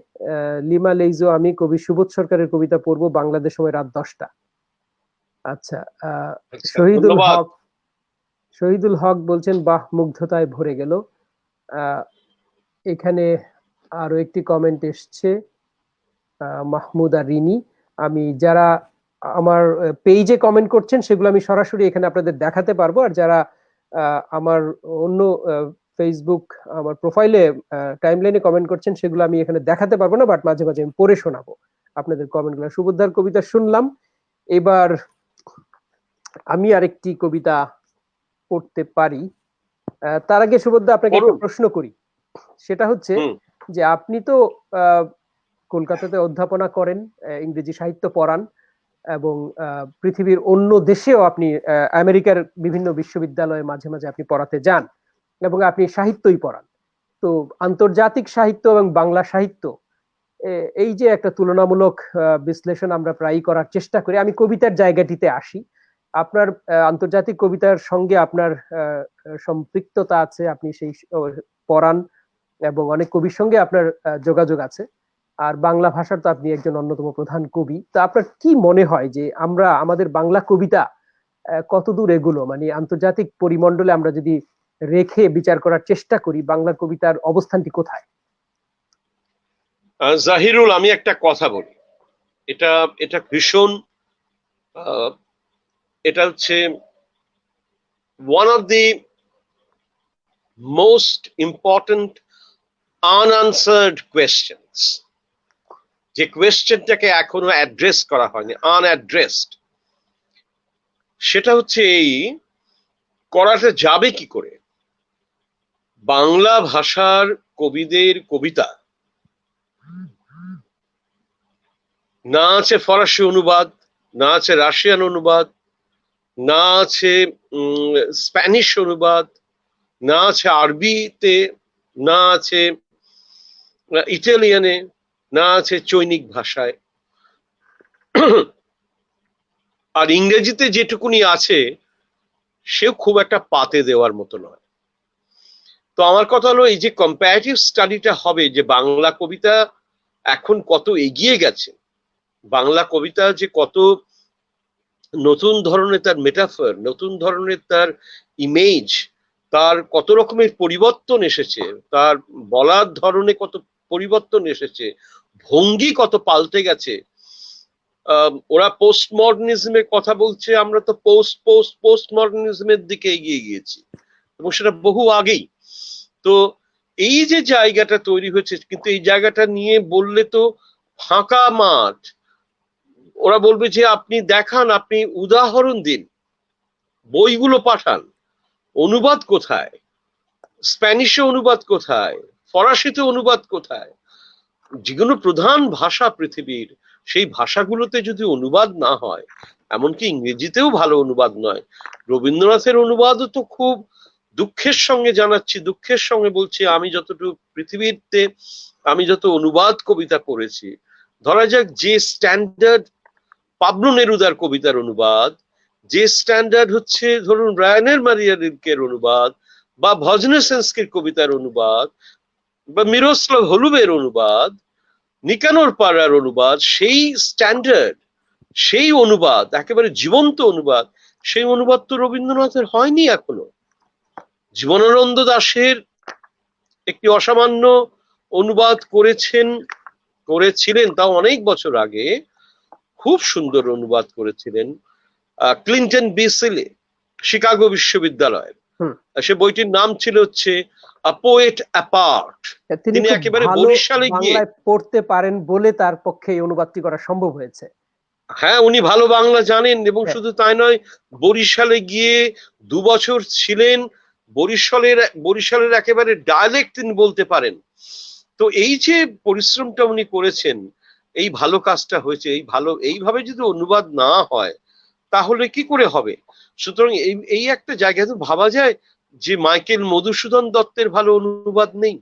লিমা লেইজো আমি কবি সুবোধ সরকারের কবিতা পড়বো, বাংলাদেশ সময় রাত 10টা। আচ্ছা, শহীদুল হক বলছেন বাহ, মুগ্ধতায় ভরে গেল। এখানে আরো একটি কমেন্ট এসছে, মাহমুদা রিনি। আমি যারা আমার পেজে কমেন্ট করছেন সেগুলো আমি সরাসরি এখানে আপনাদের দেখাতে পারবো, আর যারা আমার অন্য ফেসবুক আমার প্রোফাইলে টাইমলাইনে কমেন্ট করছেন সেগুলো আমি এখানে দেখাতে পারবো না, বাট মাঝে মাঝে আমি পড়ে শোনাবো আপনাদের কমেন্টগুলো। সুবোধার কবিতা শুনলাম, এবার আমি আরেকটি কবিতা পড়তে পারি। তার আগে সুবোধা আপনাকে একটা প্রশ্ন করি, সেটা হচ্ছে যে আপনি তো কলকাতাতে অধ্যাপনা করেন, ইংরেজি সাহিত্য পড়ান, এবং পৃথিবীর অন্য দেশেও আপনি আমেরিকার বিভিন্ন বিশ্ববিদ্যালয়ে মাঝে মাঝে আপনি পড়াতে যান, এবং আপনি সাহিত্যই পড়ান। তো আন্তর্জাতিক সাহিত্য এবং বাংলা সাহিত্য, এই যে একটা তুলনামূলক বিশ্লেষণ আমরা প্রায়ই করার চেষ্টা করি। আমি কবিতার জায়গাটিতে আসি। আপনার আন্তর্জাতিক কবিতার সঙ্গে আপনার সম্পৃক্ততা আছে, আপনি সেই পড়ান এবং অনেক কবির সঙ্গে আপনার যোগাযোগ আছে। আর বাংলা ভাষার তো আপনি একজন অন্যতম প্রধান কবি। তো আপনার কি মনে হয় যে আমরা আমাদের বাংলা কবিতা কতদূর এগুলো, মানে আন্তর্জাতিক পরিমণ্ডলে আমরা যদি রেখে বিচার করার চেষ্টা করি, বাংলা কবিতার অবস্থানটি কোথায়?
জাহিরুল, আমি একটা কথা বলি, এটা এটা ভীষণ, এটা হচ্ছে one of the most important unanswered questions, যে কোয়েশ্চেনটাকে এখনো অ্যাড্রেস করা হয়নি, আনঅ্যাড্রেসড। সেটা হচ্ছে এই, করাটা যাবে কি করে? বাংলা ভাষার কবিদের কবিতা না আছে ফরাসি অনুবাদ, না আছে রাশিয়ান অনুবাদ, না আছে স্প্যানিশ অনুবাদ, না আছে আরবিতে, না আছে ইটালিয়ানে, না আছে চৈনিক ভাষায়। আর ইংরেজিতে যেটুকুনি আছে সেও খুব একটা পাতে দেওয়ার মতো নয়। তো আমার কথা হলো, এই যে কম্পারেটিভ স্টাডিটা হবে, যে বাংলা কবিতা এখন কত এগিয়ে গেছে, বাংলা কবিতা যে কত নতুন ধরনের তার মেটাফর, নতুন ধরনের তার ইমেজ, তার কত রকমের পরিবর্তন এসেছে, তার বলার ধরনে কত পরিবর্তন এসেছে, ভঙ্গি কত পাল্টে গেছে। ওরা পোস্ট মডার্নিজমের কথা বলছে, আমরা তো পোস্ট মডার্নিজমের দিকে এগিয়ে গিয়েছি, এবং সেটা বহু আগেই। তো এই যে জায়গাটা তৈরি হয়েছে, কিন্তু এই জায়গাটা নিয়ে বললে তো ফাঁকা মাঠ, ওরা বলবে যে আপনি দেখান, আপনি উদাহরণ দিন, বইগুলো পাঠান, অনুবাদ কোথায়, স্প্যানিশে অনুবাদ কোথায়, ফরাসিতে অনুবাদ কোথায়, যেগুলো প্রধান ভাষা পৃথিবীর সেই ভাষাগুলোতে যদি অনুবাদ না হয়, এমনকি ইংরেজিতেও ভালো অনুবাদ নয়। রবীন্দ্রনাথের অনুবাদও তো খুব দুঃখের সঙ্গে জানাচ্ছি, দুঃখের সঙ্গে বলছি, আমি যতটুকু পৃথিবীতে আমি যত অনুবাদ কবিতা পড়েছি, ধরা যাক যে স্ট্যান্ডার্ড পাবলো নেরুদার কবিতার অনুবাদ, যে স্ট্যান্ডার্ড হচ্ছে ধরুন রায়ানের মারিয়া রিলকের অনুবাদ, বা ভজনেসেন্সকির কবিতার অনুবাদ, বা মিরোস্লাভ হলুবের অনুবাদ, নিকানোর পাড়ার অনুবাদ, সেই স্ট্যান্ডার্ড, সেই অনুবাদ, একেবারে জীবন্ত অনুবাদ, সেই অনুবাদ তো রবীন্দ্রনাথের হয়নি এখনো। জীবনানন্দ দাশের একটি অসামান্য অনুবাদ করেছিলেন, তাও অনেক বছর আগে, খুব সুন্দর অনুবাদ করেছিলেন ক্লিন্টন বি সিলি, শিকাগো বিশ্ববিদ্যালয়ের। সে বইটির নাম ছিল হচ্ছে আ পোয়েট অ্যাপার্ট। তিনি একেবারে বরিশালে গিয়ে
পড়তে পারেন বলে তার পক্ষে এই অনুবাদটি করা সম্ভব হয়েছে।
হ্যাঁ, উনি ভালো বাংলা জানেন, এবং শুধু তাই নয়, বরিশালে গিয়ে 2 বছর ছিলেন, বরিশালের একেবারে ডায়ালেক্ট তিনি বলতে পারেন। তো এই যে পরিশ্রমটা উনি করেছেন, এই ভালো কাজটা হয়েছে, এইভাবে যদি অনুবাদ না হয় তাহলে কি করে হবে? সুতরাং এই একটা জায়গায় তো ভাবা যায় যে মাইকেল মধুসূদন দত্তের ভালো অনুবাদ নেই।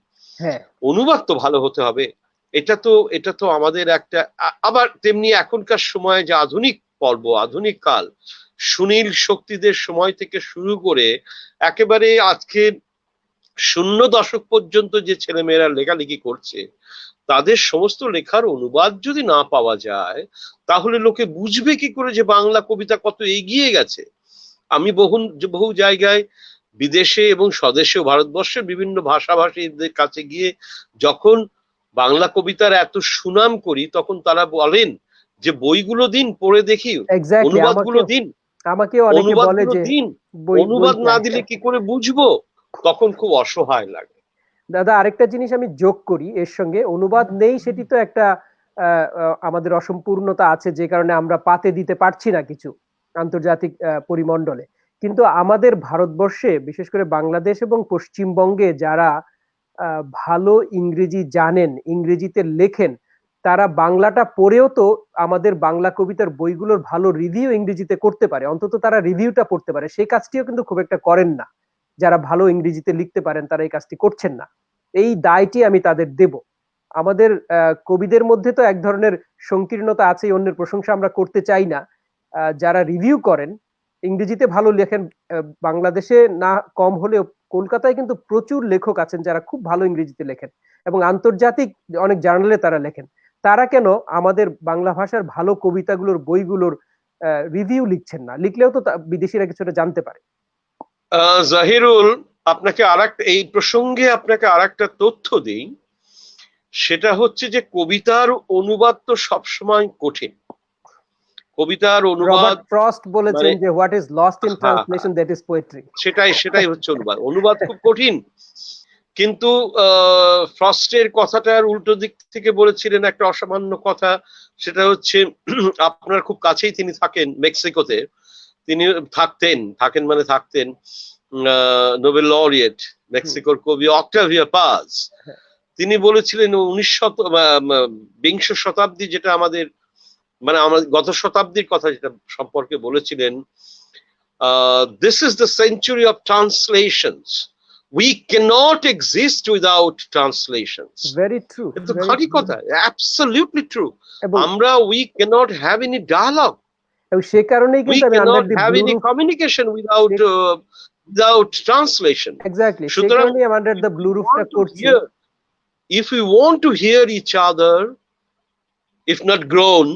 অনুবাদ তো ভালো হতে হবে। এটা তো আমাদের একটা, আবার তেমনি এখনকার সময় যে আধুনিক পর্ব, আধুনিক কাল, সুনীল শক্তিদের সময় থেকে শুরু করে একেবারে আজকে 0 দশক পর্যন্ত যে ছেলেমেয়েরা লেখালেখি করছে, তাদের সমস্ত লেখার অনুবাদ যদি না পাওয়া যায়, তাহলে লোকে বুঝবে কি করে যে বাংলা কবিতা কত এগিয়ে গেছে। আমি বহু জায়গায় বিদেশে এবং স্বদেশেও ভারতবর্ষের বিভিন্ন ভাষাভাষীদের কাছে গিয়ে যখন বাংলা কবিতার এত সুনাম করি, তখন তারা বলেন যে বইগুলো দিন, পড়ে দেখি, অনুবাদগুলো দিন, অনুবাদগুলো দিন, অনুবাদ না দিলে কি করে বুঝবো? তখন খুব অসহায় লাগে।
দাদা, আরেকটা জিনিস আমি যোগ করি এর সঙ্গে, অনুবাদ নেই সেটি তো একটা আমাদের অসম্পূর্ণতা আছে, যে কারণে আমরা পাতে দিতে পারছি না কিছু আন্তর্জাতিক পরিমণ্ডলে। কিন্তু আমাদের ভারতবর্ষে, বিশেষ করে বাংলাদেশ এবং পশ্চিমবঙ্গে যারা ভালো ইংরেজি জানেন, ইংরেজিতে লেখেন, তারা বাংলাটা পড়েও তো আমাদের বাংলা কবিতার বইগুলোর ভালো রিভিউ ইংরেজিতে করতে পারে, অন্তত তারা রিভিউটা পড়তে পারে। সেই কাজটিও কিন্তু খুব একটা করেন না। যারা ভালো ইংরেজিতে লিখতে পারেন তারা এই কাজটি করছেন না। এই দায়টি আমি তাদের দেব। আমাদের কবিদের মধ্যে তো এক ধরনের সংকীর্ণতা আছে, অন্যের প্রশংসা আমরা করতে চাই না। যারা রিভিউ করেন, ইংরেজিতে ভালো লেখেন, বাংলাদেশে না কম হলেও কলকাতায় কিন্তু প্রচুর লেখক আছেন যারা খুব ভালো ইংরেজিতে লেখেন, এবং আন্তর্জাতিক অনেক জার্নালে তারা লেখেন। তারা কেন আমাদের বাংলা ভাষার ভালো কবিতাগুলোর, বইগুলোর রিভিউ লিখছেন না? লিখলেও তো বিদেশিরা কিছুটা জানতে পারে।
জাহিরুল, এই প্রসঙ্গে আপনাকে আরেকটা তথ্য দিই। সেটা হচ্ছে যে কবিতার অনুবাদ তো সবসময় কঠিন। কবিতার অনুবাদ,
ফ্রস্ট বলেছেন যে what is lost in translation that is poetry.
সেটাই হচ্ছে অনুবাদ। অনুবাদ খুব কঠিন। কিন্তু ফ্রস্টের কথাটার উল্টো দিক থেকে বলেছিলেন একটা অসামান্য কথা। সেটা হচ্ছে, আপনার খুব কাছেই তিনি থাকেন, মেক্সিকোতে। তিনি থাকতেন নোবেল লরিয়েট, মেক্সিকোর কবি অক্টাভিয়া পাজ। তিনি বলেছিলেন 20 শতাব্দী, যেটা আমাদের গত শতাব্দীর কথা যেটা সম্পর্কে বলেছিলেন, this is the century of translations. We cannot exist without translations.
Very true.
It's খাঁটি কথা, absolutely true. we cannot have any dialogue.
সে কারণেই
কিন্তু we cannot have any communication without translation.
Exactly. সে কারণেই আমরা the blue roofটা করছি।
If we want to hear each other, if not groan,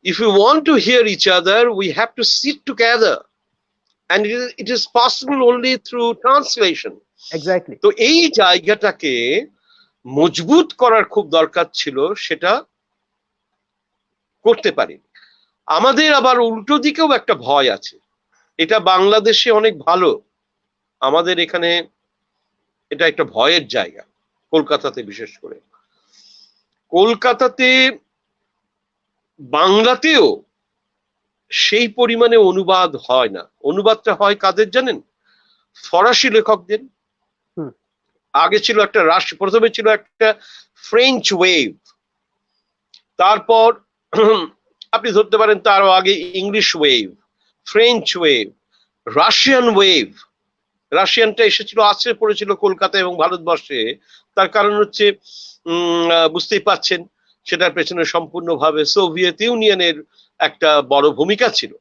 if we want to hear each other, we have to sit together, and it is possible only through translation.
Exactly.
তো এই জায়গাটাকে মজবুত করার খুব দরকার ছিল, সেটা করতে পারি। আমাদের আবার উল্টো দিকেও একটা ভয় আছে। এটা বাংলাদেশে অনেক ভালো, আমাদের এখানে এটা একটা ভয়ের জায়গা। কলকাতাতে, বিশেষ করে কলকাতাতে বাংলাতেও সেই পরিমাণে অনুবাদ হয় না। অনুবাদটা হয় কাদের জানেন? ফরাসি লেখকদের। আগে ছিল একটা প্রথমে ছিল একটা ফ্রেঞ্চ ওয়েভ, তারপর আপনি ধরতে পারেন তারও আগে English wave, French wave, Russian wave. রাশিয়ানটা এসেছিল, আছড়ে পড়েছিল কলকাতা এবং ভারতবর্ষে। তার কারণ হচ্ছে বুঝতেই পাচ্ছেন, সেটার পেছনে সম্পূর্ণভাবে সোভিয়েত ইউনিয়নের একটা বড় ভূমিকা ছিল।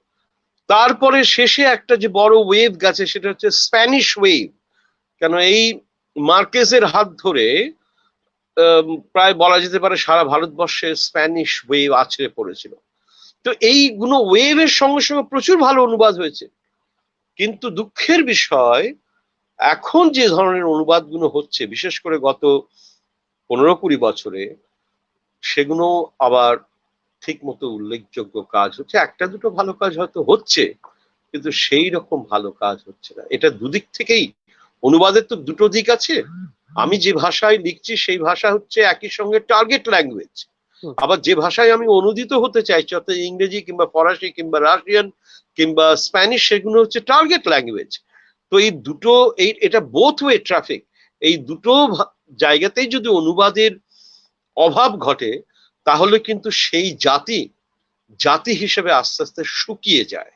তারপরে শেষে একটা যে বড় ওয়েভ গেছে সেটা হচ্ছে স্প্যানিশ ওয়েভ। কেন এই মার্কেজের হাত ধরে প্রায় বলা যেতে পারে সারা ভারতবর্ষে স্প্যানিশ ওয়েভ আছড়ে পড়েছিল। তো এইগুলো ওয়েভের সঙ্গে সঙ্গে প্রচুর ভালো অনুবাদ হয়েছে, কিন্তু দুঃখের বিষয় এখন যে ধরনের অনুবাদগুলো হচ্ছে, বিশেষ করে গত 15-20 বছরে, সেগুলো আবার ঠিক মতো উল্লেখযোগ্য কাজ হচ্ছে। একটা দুটো ভালো কাজ হয়তো হচ্ছে, কিন্তু সেই রকম ভালো কাজ হচ্ছে না। এটা দুদিক থেকেই, অনুবাদের তো দুটো দিক আছে। আমি যে ভাষায় লিখছি সেই ভাষা হচ্ছে একই সঙ্গে টার্গেট ল্যাঙ্গুয়েজ, আবার যে ভাষায় আমি অনুদিত হতে চাইছি, অর্থাৎ ইংরেজি কিংবা ফরাসি কিংবা রাশিয়ান কিংবা স্প্যানিশ, সেগুলো হচ্ছে টার্গেট ল্যাঙ্গুয়েজ। তো এই দুটো, এটা বোথ ওয়ে ট্রাফিক। এই দুটো জায়গাতেই যদি অনুবাদের অভাব ঘটে, তাহলে কিন্তু সেই জাতি হিসেবে আস্তে আস্তে শুকিয়ে যায়।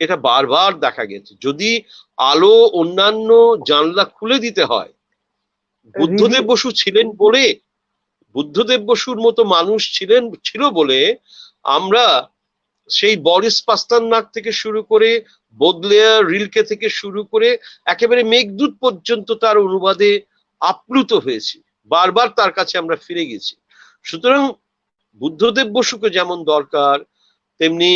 এটা বারবার দেখা গেছে। যদি আলো অন্যান্য জানলা খুলে দিতে হয়, বুদ্ধদেব বসু ছিলেন বলে, বুদ্ধদেব বসুর মতো মানুষ ছিল বলে আমরা সেই বরিস পাস্তারনাক থেকে শুরু করে বোদলেয়ার, রিলকে থেকে শুরু করে একেবারে মেঘদূত পর্যন্ত তার অনুবাদে আপ্লুত হয়েছি, বারবার তার কাছে আমরা ফিরে গেছি। সুতরাং বুদ্ধদেব বসুকে যেমন দরকার, তেমনি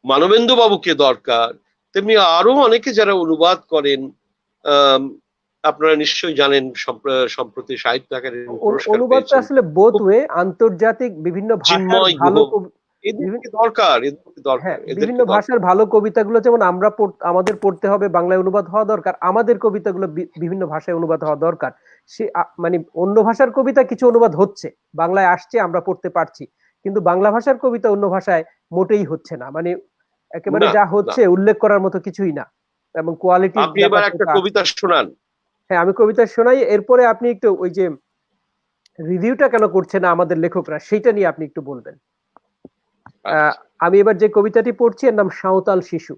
মানবেন্দ্র বাবুকে দরকার, তেমনি আরো অনেকে যারা অনুবাদ করেন। আপনারা নিশ্চয়ই জানেন সম্প্রতি সাহিত্য একাডেমি পুরস্কার
অনুবাদটা আসলে বোথ ওয়ে, আন্তর্জাতিক বিভিন্ন ভাষার ভালো বিভিন্ন ভাষার ভালো কবিতাগুলো যেমন আমাদের পড়তে হবে, বাংলায় অনুবাদ হওয়া দরকার, আমাদের কবিতাগুলো বিভিন্ন ভাষায় অনুবাদ হওয়া দরকার। সে মানে অন্য ভাষার কবিতা কিছু অনুবাদ হচ্ছে, বাংলায় আসছে, আমরা পড়তে পারছি, কিন্তু বাংলা ভাষার কবিতা অন্য ভাষায় মোটেই হচ্ছে না। মানে একেবারে যা হচ্ছে উল্লেখ করার মতো কিছুই না, এবং কোয়ালিটি।
আপনি এবার একটা কবিতা শোনান।
হ্যাঁ, আমি কবিতা শোনাই, এরপরে আপনি একটু ওই যে রিভিউটা কেন করছে না আমাদের লেখকরা, সেইটা নিয়ে আপনি একটু বলবেন। আমি এবার যে কবিতাটি পড়ছি এর নাম সাঁওতাল শিশু।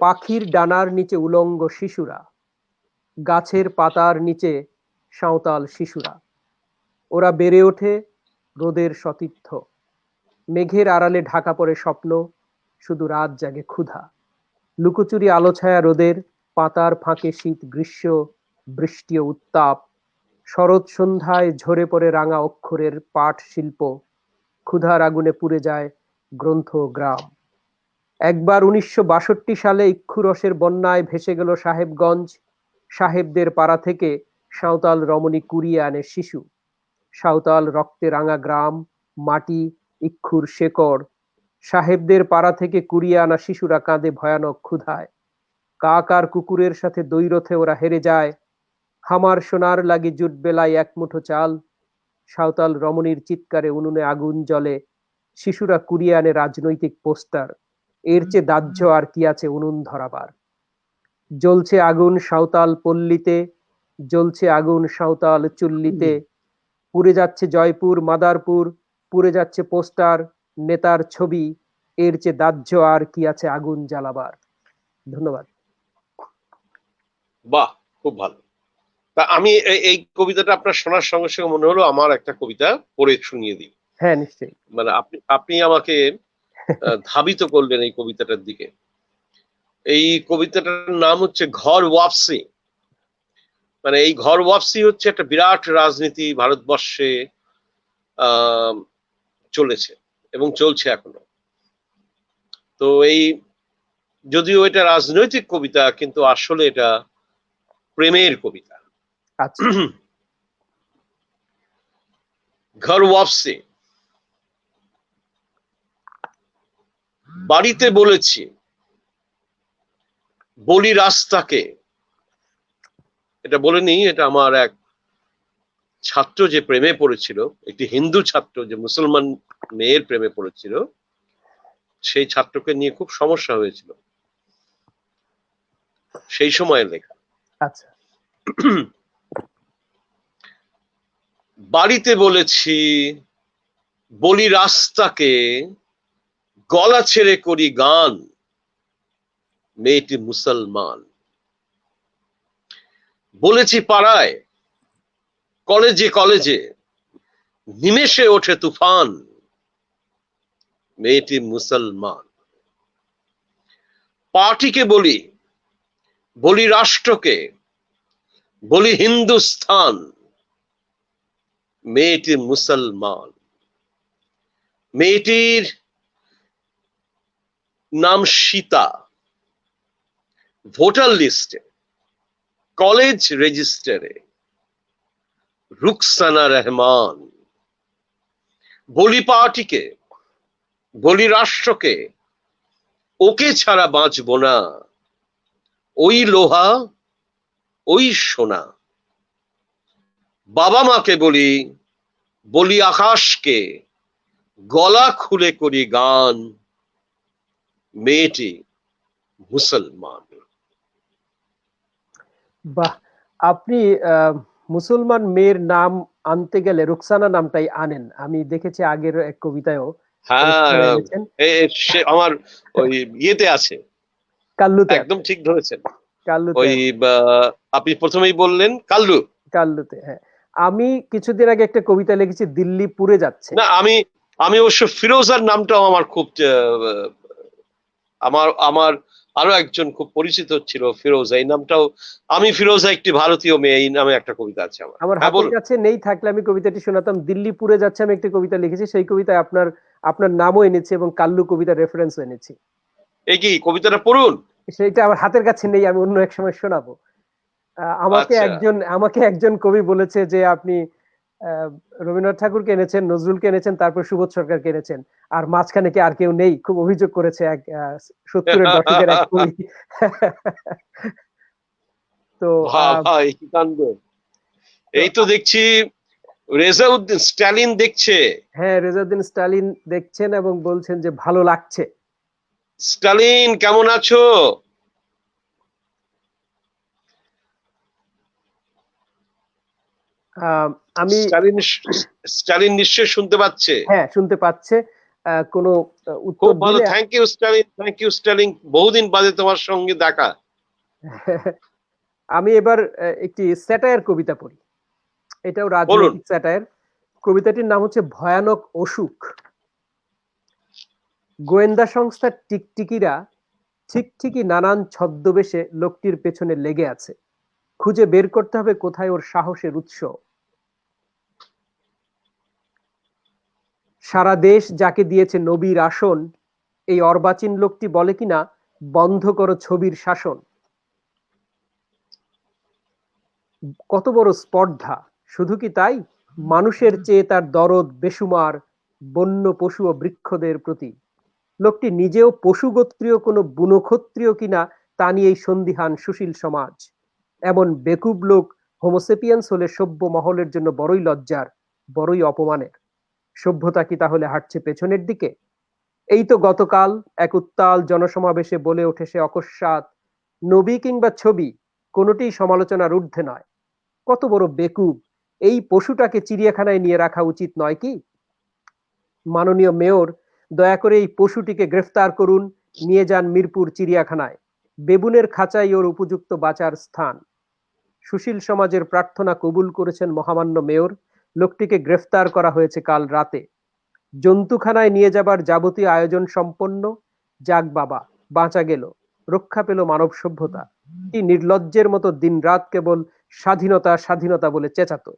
পাখির ডানার নিচে উলঙ্গ শিশুরা, গাছের পাতার নিচে সাঁওতাল শিশুরা, ওরা বেড়ে ওঠে রোদের সতীর্থ, মেঘের আড়ালে ঢাকা পড়ে স্বপ্ন, শুধু রাত জাগে ক্ষুধা, লুকোচুরি আলো ছায়া রোদের, পাতার ফাঁকে শীত গ্রীষ্ম বৃষ্টি ও উত্তাপ, শরৎ সন্ধ্যায় ঝরে পড়ে রাঙা অক্ষরের পাঠ শিল্প, ক্ষুধার আগুনে পুড়ে যায় গ্রন্থ গ্রাম। একবার 1962 সালে ইক্ষুরসের বন্যায় ভেসে গেল সাহেবগঞ্জ, সাহেবদের পাড়া থেকে সাঁওতাল রমণী কুড়িয়ে আনে শিশু, সাঁওতাল রক্তে রাঙা গ্রাম, মাটি, ইক্ষুর শেকড়, সাহেবদের পাড়া থেকে কুড়িয়ে আনা শিশুরা কাঁদে ভয়ানক ক্ষুধায়, কাক আর কুকুরের সাথে দৈরথে ওরা হেরে যায়, হামার সোনার লাগি জুট বেলায় এক মুঠো চাল, সাঁওতাল রমণীর চিৎকারে উনুনে আগুন জ্বলে, শিশুরা কুড়িয়ে আনে রাজনৈতিক পোস্টার, এর চেয়ে দাহ্য আর কি আছে উনুন ধরাবার। জ্বলছে আগুন সাঁওতাল পল্লীতে, জ্বলছে আগুন সাঁওতাল চুল্লিতে, পুড়ে যাচ্ছে জয়পুর মাদারপুর, পুড়ে যাচ্ছে পোস্টার নেতার ছবি, এর চেয়ে দাহ্য আর কি আছে আগুন জ্বালাবার। ধন্যবাদ।
বাহ, খুব ভালো। তা আমি এই কবিতাটা আপনার শোনার সঙ্গে সঙ্গে মনে হলো আমার একটা কবিতা পড়ে শুনিয়ে দিই।
হ্যাঁ, নিশ্চয়ই।
মানে আপনি আমাকে ধাবিত করলেন এই কবিতাটার দিকে। এই কবিতাটার নাম হচ্ছে ঘর ওয়াপসি। মানে এই ঘর ওয়াপসি হচ্ছে একটা বিরাট রাজনীতি ভারতবর্ষে চলেছে এবং চলছে এখনো। তো এই যদিও এটা রাজনৈতিক কবিতা, কিন্তু আসলে এটা প্রেমের কবিতা। ঘর ওয়াপসি। বাড়িতে বলেছি, বলি রাস্তাকে। এটা বলেনি, এটা আমার এক ছাত্র যে প্রেমে পড়েছিল, একটি হিন্দু ছাত্র যে মুসলমান মেয়ের প্রেমে পড়েছিল, সেই ছাত্রকে নিয়ে খুব সমস্যা হয়েছিল সেই সময়ের লেখা।
আচ্ছা,
বাড়িতে বলেছি বলি রাস্তাকে গলা ছেড়ে করি গান, মেয়েটি মুসলমান। বলেছি পাড়ায় কলেজে কলেজে নিমেষে ওঠে তুফান, মেয়েটি মুসলমান। পার্টিকে বলি বলি রাষ্ট্রকে বলি হিন্দুস্তান, মেয়েটি মুসলমান। মেয়েটির নাম সীতা, ভোটার লিস্টে কলেজ রেজিস্টারে রুকসানা রহমান। বলি পার্টিকে বলি রাষ্ট্রকে ওকে ছাড়া বাঁচবো না, ওই লোহা ওই সোনা। বাবা মাকে বলি বলি আকাশকে গলা খুলে করি গান, মেয়েটি মুসলমান।
বাহ, আপনি মুসলমান মেয়ের নাম আনতে গেলে রুকসানা নামটাই আনেন। আমি দেখেছি আগের এক কবিতায়ও
হ্যাঁ, আমার ওই ইয়েতে আছে,
কাল্লুতে
একদম ঠিক ধরেছেন।
কাল্লুতে
ওই আপনি প্রথমেই বললেন কাল্লু।
কাল্লুতে, হ্যাঁ। আমি কিছুদিন আগে একটা কবিতা লিখেছি, দিল্লি পুড়ে যাচ্ছে।
না, আমি অবশ্য ফিরোজার নামটাও আমার খুব আমার আমার আরো একজন খুব পরিচিত ছিল ফিরোজা, এই নামটাও। আমি ফিরোজা একটি ভারতীয় মেয়ে, এই নামে একটা কবিতা আছে আমার।
আমার
হ্যাঁ,
হাতের
বলুন।
কাছে নেই, থাকলে আমি কবিতাটি শোনাতাম। দিল্লি পুড়ে যাচ্ছে আমি একটা কবিতা লিখেছি, সেই কবিতায় আপনার আপনার নামও এনেছি এবং কাল্লু কবিতার রেফারেন্সও এনেছি।
এই কি কবিতাটা পড়ুন।
সেইটা আমার হাতের কাছে নেই, আমি অন্য এক সময় শোনাবো।
আচ্ছা।
আমাকে একজন কবি বলেছে যে আপনি রবীন্দ্রনাথ ঠাকুরকে এনেছেন, নজরুলকে এনেছেন, তারপর সুবোধ সরকারকে এনেছেন, আর মাঝখানে কি আর কেউ নেই? খুব অভিযোগ করেছে এক 70-এর দশকের এক কবি। তো
ভাই কি কাণ্ড! এই তো দেখছি রেজাউদ্দিন স্ট্যালিন দেখছে।
হ্যাঁ, রেজাউদ্দিন স্টালিন দেখছেন এবং বলছেন যে ভালো লাগছে।
স্টালিন কেমন আছো?
আমি
স্টালিন নিশ্চয় শুনতে পাচ্ছে।
হ্যাঁ, শুনতে পাচ্ছে। কোনো উত্তর
খুব ভালো,
দিলে
thank you Stalin, thank you Stalin, বহুদিন বাদে তোমার সঙ্গে দেখা।
আমি এবার একটি স্যাটায়ার কবিতা পড়ি, এটাও
বলুন।
রাজনৈতিক স্যাটায়ার। কবিতাটির নাম হচ্ছে ভয়ানক অসুখ। গোয়েন্দা সংস্থা টিকটিকিরা ঠিকই নানান ছদ্মবেশে লোকটির পেছনে লেগে আছে। খুঁজে বের করতে হবে কোথায় ওর সাহসের উৎস। সারা দেশ যাকে দিয়েছে নবীর আসন, এই অর্বাচীন লোকটি বলে কিনা বন্ধ করো ছবির শাসন। কত বড় স্পর্ধা! শুধু কি তাই, মানুষের চেয়ে তার দরদ বেসুমার বন্য পশু ও বৃক্ষদের প্রতি। লোকটি নিজেও পশুগোত্রীয় কোনো বুনক্ষত্রিয় কিনা তা নিয়েই সন্দিহান সুশীল সমাজ। এমন বেকুব লোক হোমোসেপিয়েন্স হলে সভ্য মহলের জন্য বড়ই লজ্জার, বড়ই অপমানের। সভ্যতা কি তাহলে হাঁটছে পেছনের দিকে? এই তো গতকাল এক উত্তাল জনসমাবেশে বলে ওঠে সে অকস্মাৎ, নবী কিংবা ছবি কোনোটিই সমালোচনার ঊর্ধ্বে নয়। কত বড় বেকুব! এই পশুটাকে চিড়িয়াখানায় নিয়ে রাখা উচিত নয় কি? মাননীয় মেয়র, দয়া করে এই পশুটিকে গ্রেফতার করুন, নিয়ে যান মিরপুর চিড়িয়াখানায়। বেবুনের খাঁচাই ওর উপযুক্ত বাঁচার স্থান। সুশীল সমাজের প্রার্থনা কবুল করেছেন মহামান্য মেয়র। লোকটিকে গ্রেফতার করা হয়েছে কাল রাতে। জন্তুখানায় নিয়ে যাবার যাবতীয় আয়োজন সম্পন্ন। যাক বাবা, বাঁচা গেল, রক্ষা পেল মানব সভ্যতা। কি নির্লজ্জের মতো দিনরাত কেবল স্বাধীনতা স্বাধীনতা বলে চেঁচাতো।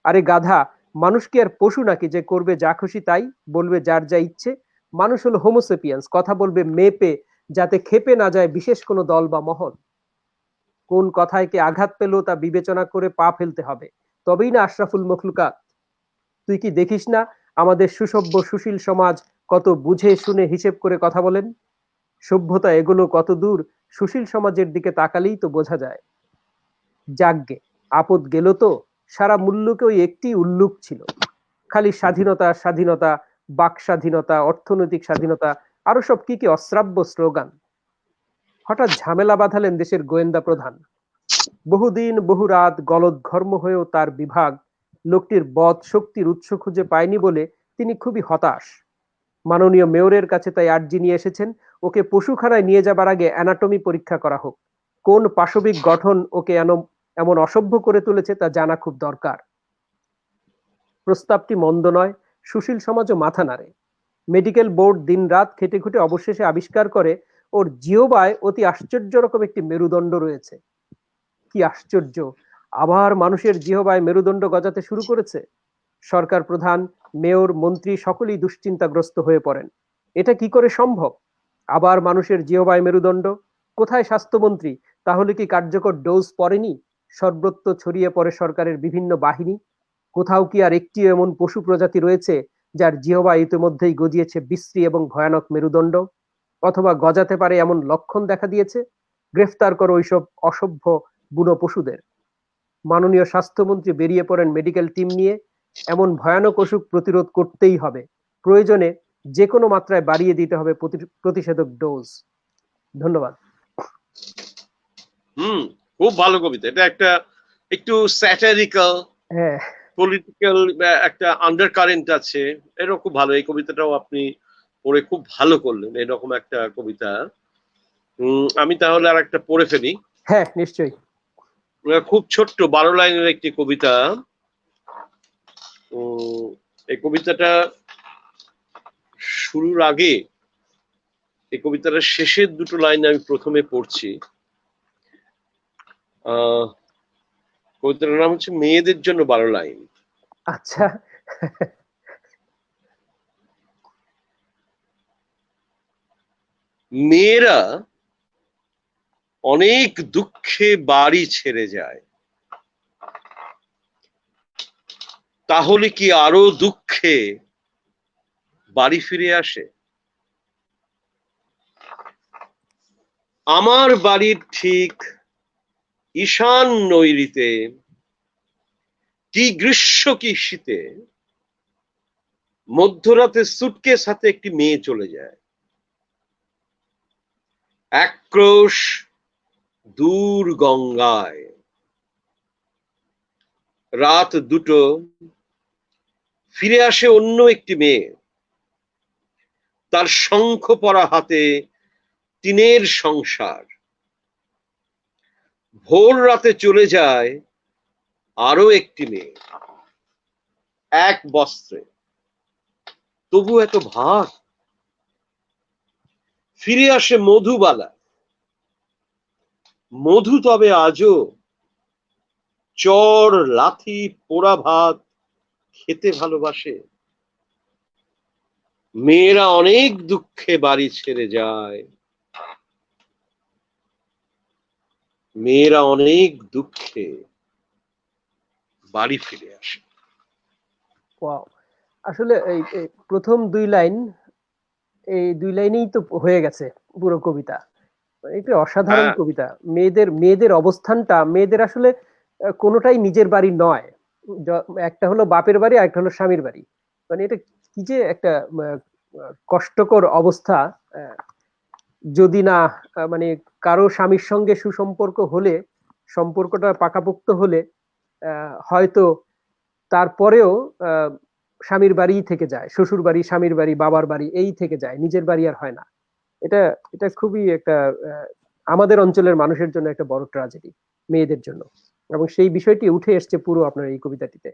আরে গাধা, মানুষ কি আর পশু নাকি যে করবে যা খুশি তাই, বলবে যার যা ইচ্ছে? মানুষ হলো হোমোসেপিয়েন্স, কথা বলবে মেপে, যাতে খেপে না যায় বিশেষ কোনো দল বা মহল। কোন কথায় কে আঘাত পেল তা বিবেচনা করে পা ফেলতে হবে, তবেই না আশরাফুল মখলুকাত। তুই কি দেখিস না আমাদের সুসভ্য সুশীল সমাজ কত বুঝে শুনে হিসেব করে কথা বলেন? সভ্যতা এগুলো কত দূর, সুশীল সমাজের দিকে তাকালেই তো বোঝা যায়। যাকগে, আপদ গেল তো। সারা মুল্লুকে ওই একটি উল্লুক ছিল, খালি স্বাধীনতা স্বাধীনতা, বাক স্বাধীনতা, অর্থনৈতিক স্বাধীনতা, আরো সব কি কি অশ্রাব্য স্লোগান। হঠাৎ ঝামেলা বাঁধালেন দেশের গোয়েন্দা প্রধান। বহুদিন বহু রাত গলদঘর্ম হয়েও তার বিভাগ লোকটির বদ শক্তির উৎস খুঁজে পায়নি বলে তিনি খুবই হতাশ। মাননীয় মেয়রের কাছে তাই আর্জি নিয়ে এসেছেন, ওকে পশুখানায় নিয়ে যাবার আগে অ্যানাটমি পরীক্ষা করা হোক। কোন পাশবিক গঠন ওকে এমন অসভ্য করে তুলেছে তা জানা খুব দরকার। প্রস্তাবটি মন্দ নয়, সুশীল সমাজও মাথা নাড়ে। মেডিকেল বোর্ড দিনরাত খেটে খুঁটে অবশেষে আবিষ্কার করে ওর জিহ্বায় অতি আশ্চর্য রকম একটি মেরুদণ্ড রয়েছে। কি আশ্চর্য, আবার মানুষের জিহ্বায় মেরুদণ্ড গজাতে শুরু করেছে। সরকার প্রধান, মেয়র, মন্ত্রী সকলেই দুশ্চিন্তাগ্রস্ত হয়ে পড়েন। এটা কি করে সম্ভব? আবার মানুষের জিহ্বায় মেরুদণ্ড? কোথায় স্বাস্থ্যমন্ত্রী? তাহলে কি কার্যকর ডোজ পড়েনি? সর্বত্র ছড়িয়ে পড়ে সরকারের বিভিন্ন বাহিনী। কোথাও কি আর একটিও এমন পশু প্রজাতি রয়েছে যার জিহ্বায় ইতিমধ্যেই গজিয়েছে বিশ্রী এবং ভয়ানক মেরুদণ্ড? অথবা গজাতে পারে এমন লক্ষণ দেখা দিয়েছে? গ্রেফতার করো ওইসব অসভ্য বুনো পশুদের। মাননীয় স্বাস্থ্যমন্ত্রী বেরিয়ে পড়েন মেডিকেল টিম নিয়ে। এমন ভয়ানক অসুখ প্রতিরোধ করতেই হবে, প্রয়োজনে যে কোনো মাত্রায় বাড়িয়ে দিতে হবে প্রতিষেধক ডোজ। ধন্যবাদ।
খুব ভালো কবিতা। এটা একটা একটু স্যাটারিক্যাল,
হ্যাঁ,
পলিটিক্যাল একটা আন্ডার কারেন্ট আছে। এরকম খুব ভালো। এই কবিতাটাও আপনি পড়ে খুব ভালো করলেন। এরকম একটা কবিতা। আমি তাহলে আর একটা পড়ে ফেলি।
হ্যাঁ, নিশ্চয়ই।
খুব ছোট্ট 12 লাইনের একটি কবিতা। এই কবিতাটা শুরুর আগে এই কবিতাটার শেষের দুটো লাইন আমি প্রথমে পড়ছি। কবিতাটার নাম হচ্ছে মেয়েদের জন্য 12 লাইন।
আচ্ছা।
মেয়েরা অনেক দুঃখে বাড়ি ছেড়ে যায়, তাহলে কি আরো দুঃখে বাড়ি ফিরে আসে? আমার বাড়ির ঠিক ঈশান নৈরিতে, কি গ্রীষ্ম কি শীতে, মধ্যরাতে সুটকেস হাতে একটি মেয়ে চলে যায়। একক্রোশ দূর গঙ্গায়। রাত দুটো ফিরে আসে অন্য একটি মেয়ে, তার শঙ্খ পরা হাতে টিনের সংসার। ভোর রাতে চলে যায় আরো একটি মেয়ে, এক বস্ত্রে, তবু এত ভার। ফিরে আসে মধুবালা, মধু তবে আজও চর লাথি পোড়া ভাত খেতে ভালোবাসে। মেয়েরা অনেক দুঃখে বাড়ি ছেড়ে যায়, মেয়েরা অনেক দুঃখে বাড়ি ফিরে আসে।
আসলে এই প্রথম দুই লাইন, এই দুই লাইনেই তো হয়ে গেছে পুরো কবিতা। একটি অসাধারণ কবিতা। মেয়েদের অবস্থানটা, মেয়েদের আসলে কোনোটাই নিজের বাড়ি নয়। একটা হলো বাপের বাড়ি, আর একটা হলো স্বামীর বাড়ি। মানে এটা কি যে একটা কষ্টকর অবস্থা। যদি না মানে কারো স্বামীর সঙ্গে সুসম্পর্ক হলে, সম্পর্কটা পাকাপোক্ত হলে হয়তো তারপরেও স্বামীর বাড়ি থেকে যায়, শ্বশুর বাড়ি, স্বামীর বাড়ি, বাবার বাড়ি এই থেকে যায়, নিজের বাড়ি আর হয় না। এটা এটা খুবই একটা আমাদের অঞ্চলের মানুষের জন্য একটা বড় ট্র্যাজেডি, মেয়েদের জন্য। এবং সেই বিষয়টি উঠে এসছে পুরো আপনার এই কবিতাটিতে।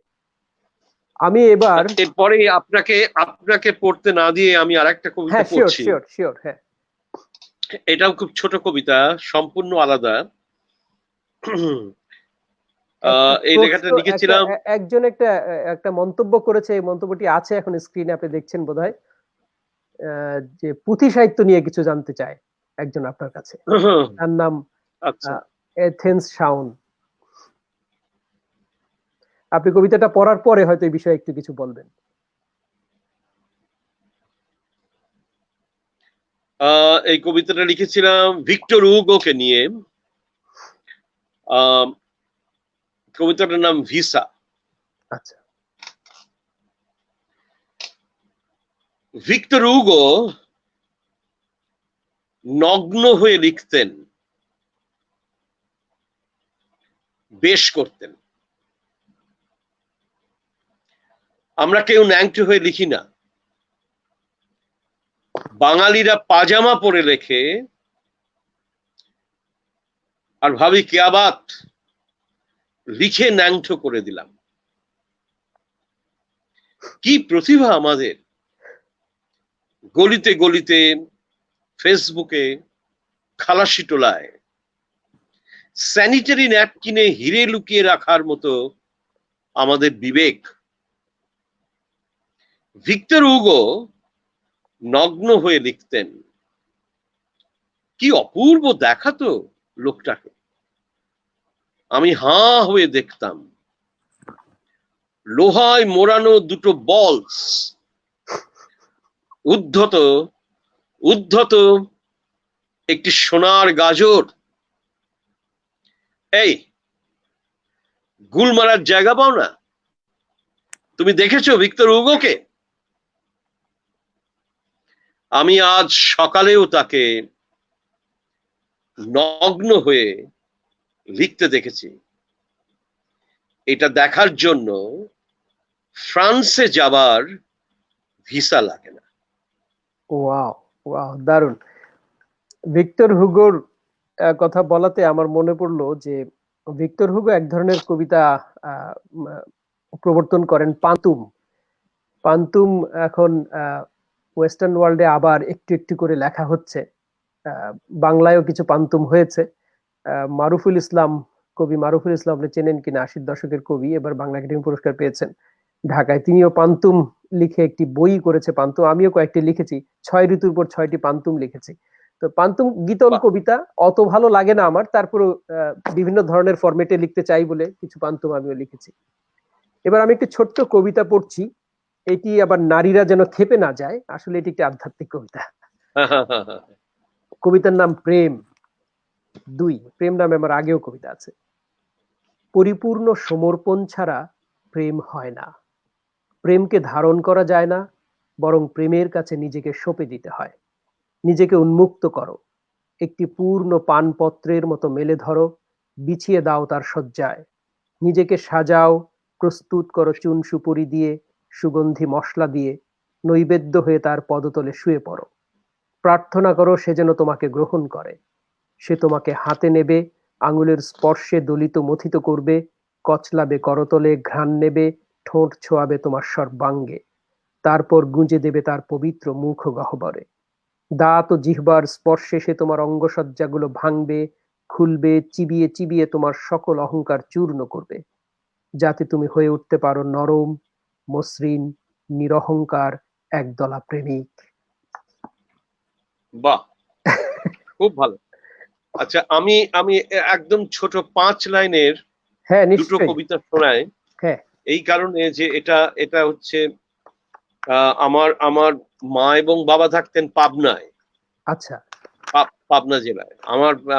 আমি এবার
এরপরে আপনাকে পড়তে না দিয়ে আমি আরেকটা কবিতা পড়ছি।
শিওর। হ্যাঁ,
এটাও খুব ছোট কবিতা, সম্পূর্ণ আলাদা। এই লেখাটা লিখেছিলাম।
একজন একটা মন্তব্য করেছে, এই মন্তব্যটি আছে এখন স্ক্রিনে, আপনি দেখছেন বোধহয়, যে পুঁথি সাহিত্য নিয়ে কিছু জানতে চায় একজন আপনার কাছে। তার নাম এথেন্স শাউন। আপনি কবিতাটা পড়ার পরে হয়তো এই বিষয়ে একটু কিছু বলবেন।
এই কবিতাটা লিখেছিলাম ভিক্টর হুগোকে নিয়ে। কবিতাটার নাম ভিসা।
আচ্ছা।
Victor Hugo নগ্ন হয়ে লিখতেন, বেশ করতেন। আমরা কেউ ন্যাংটো হয়ে লিখি না। বাঙালিরা পাজামা পরে লেখে আর ভাবি কেয়াবাত, লিখে ন্যাংটো করে দিলাম। কি প্রতিভা আমাদের! গলিতে গলিতে, ফেসবুকে, খালাসি টোলায় স্যানিটারি ন্যাপকিনে হিরে লুকিয়ে রাখার মতো আমাদের বিবেক। ভিক্টর হুগো নগ্ন হয়ে লিখতেন। কি অপূর্ব দেখাতো লোকটাকে। আমি হাঁ হয়ে দেখতাম। লোহায় মোড়ানো দুটো বলস, উদ্ধত উদ্ধত একটি সোনার গাজর। এই, গুল মারার জায়গা পাও না? তুমি দেখেছো ভিক্টর হুগোকে? আমি আজ সকালেও তাকে নগ্ন হয়ে লিখতে দেখেছি। এটা দেখার জন্য ফ্রান্সে যাবার ভিসা লাগে না।
ওয়াও, ওয়াও, দারুণ। ভিক্টর হুগোর কথা বলাতে আমার মনে পড়লো যে ভিক্টর হুগো এক ধরনের কবিতা আহ, উম, প্রবর্তন করেন, পান্তুম। পান্তুম এখন ওয়েস্টার্ন ওয়ার্ল্ডে আবার একটু একটু করে লেখা হচ্ছে। আহ, বাংলায়ও কিছু পান্তুম হয়েছে। মারুফুল ইসলাম, কবি মারুফুল ইসলাম, আপনি চেনেন কিনা, 80-এর দশকের কবি, এবার বাংলা একাডেমি পুরস্কার পেয়েছেন ঢাকায়। তিনিও পান্তুম লিখে একটি বই করেছে। পান্তুম আমিও কয়েকটি লিখেছি, 6 ঋতুর পর 6টি পান্তুম লিখেছি। তো পান্তুম গীতল
বাহ,
কবিতা অত ভালো লাগে না আমার, তারপরও বিভিন্ন ধরনের ফরম্যাটে লিখতে চাই বলে কিছু পান্তুম আমিও লিখেছি। এবার আমি একটি ছোট্ট কবিতা পড়ছি। এটি আবার নারীরা যেন খেপে না যায়, আসলে এটি একটি আধ্যাত্মিক কবিতা। কবিতার নাম প্রেম 2। প্রেম নামে আমার আগেও কবিতা আছে। পরিপূর্ণ সমর্পণ ছাড়া প্রেম হয় না। প্রেমকে ধারণ করা যায় না, বরং প্রেমের কাছে নিজেকে সঁপে দিতে হয়। নিজেকে উন্মুক্ত করো, একটি পূর্ণ পানপত্রের মতো মেলে ধরো, বিছিয়ে দাও তার শয্যায়। নিজেকে সাজাও, প্রস্তুত করো চুন সুপুরি দিয়ে, সুগন্ধি মশলা দিয়ে, নৈবেদ্য হয়ে তার পদতলে শুয়ে পড়ো। প্রার্থনা করো সে যেন তোমাকে গ্রহণ করে। সে তোমাকে হাতে নেবে, আঙুলের স্পর্শে দলিত মথিত করবে, কচলাবে করতলে, ঘ্রাণ নেবে, ঠোঁট ছোঁয়াবে তোমার সর্বাঙ্গে। তারপর গুঁজে দেবে তার পবিত্র মুখ গহ্বরে। দাঁত ও জিহ্বার স্পর্শে সে তোমার অঙ্গসজ্জাগুলো ভাঙবে, খুলবে, চিবিয়ে চিবিয়ে তোমার সকল অহংকার চূর্ণ করবে, যাতে তুমি হয়ে উঠতে পারো নরম, মসৃণ, নিরহংকার একদলা প্রেমিক।
বাহ, খুব ভালো। আচ্ছা, আমি আমি একদম ছোট 5 লাইনের
হ্যাঁ,
দুটো
নিশ্চয়ই।
কবিতা শোনাই।
হ্যাঁ।
এই কারণে যে এটা এটা হচ্ছে আমার আমার মা এবং বাবা থাকতেন পাবনায়,
আচ্ছা।
পাবনা জেলায়।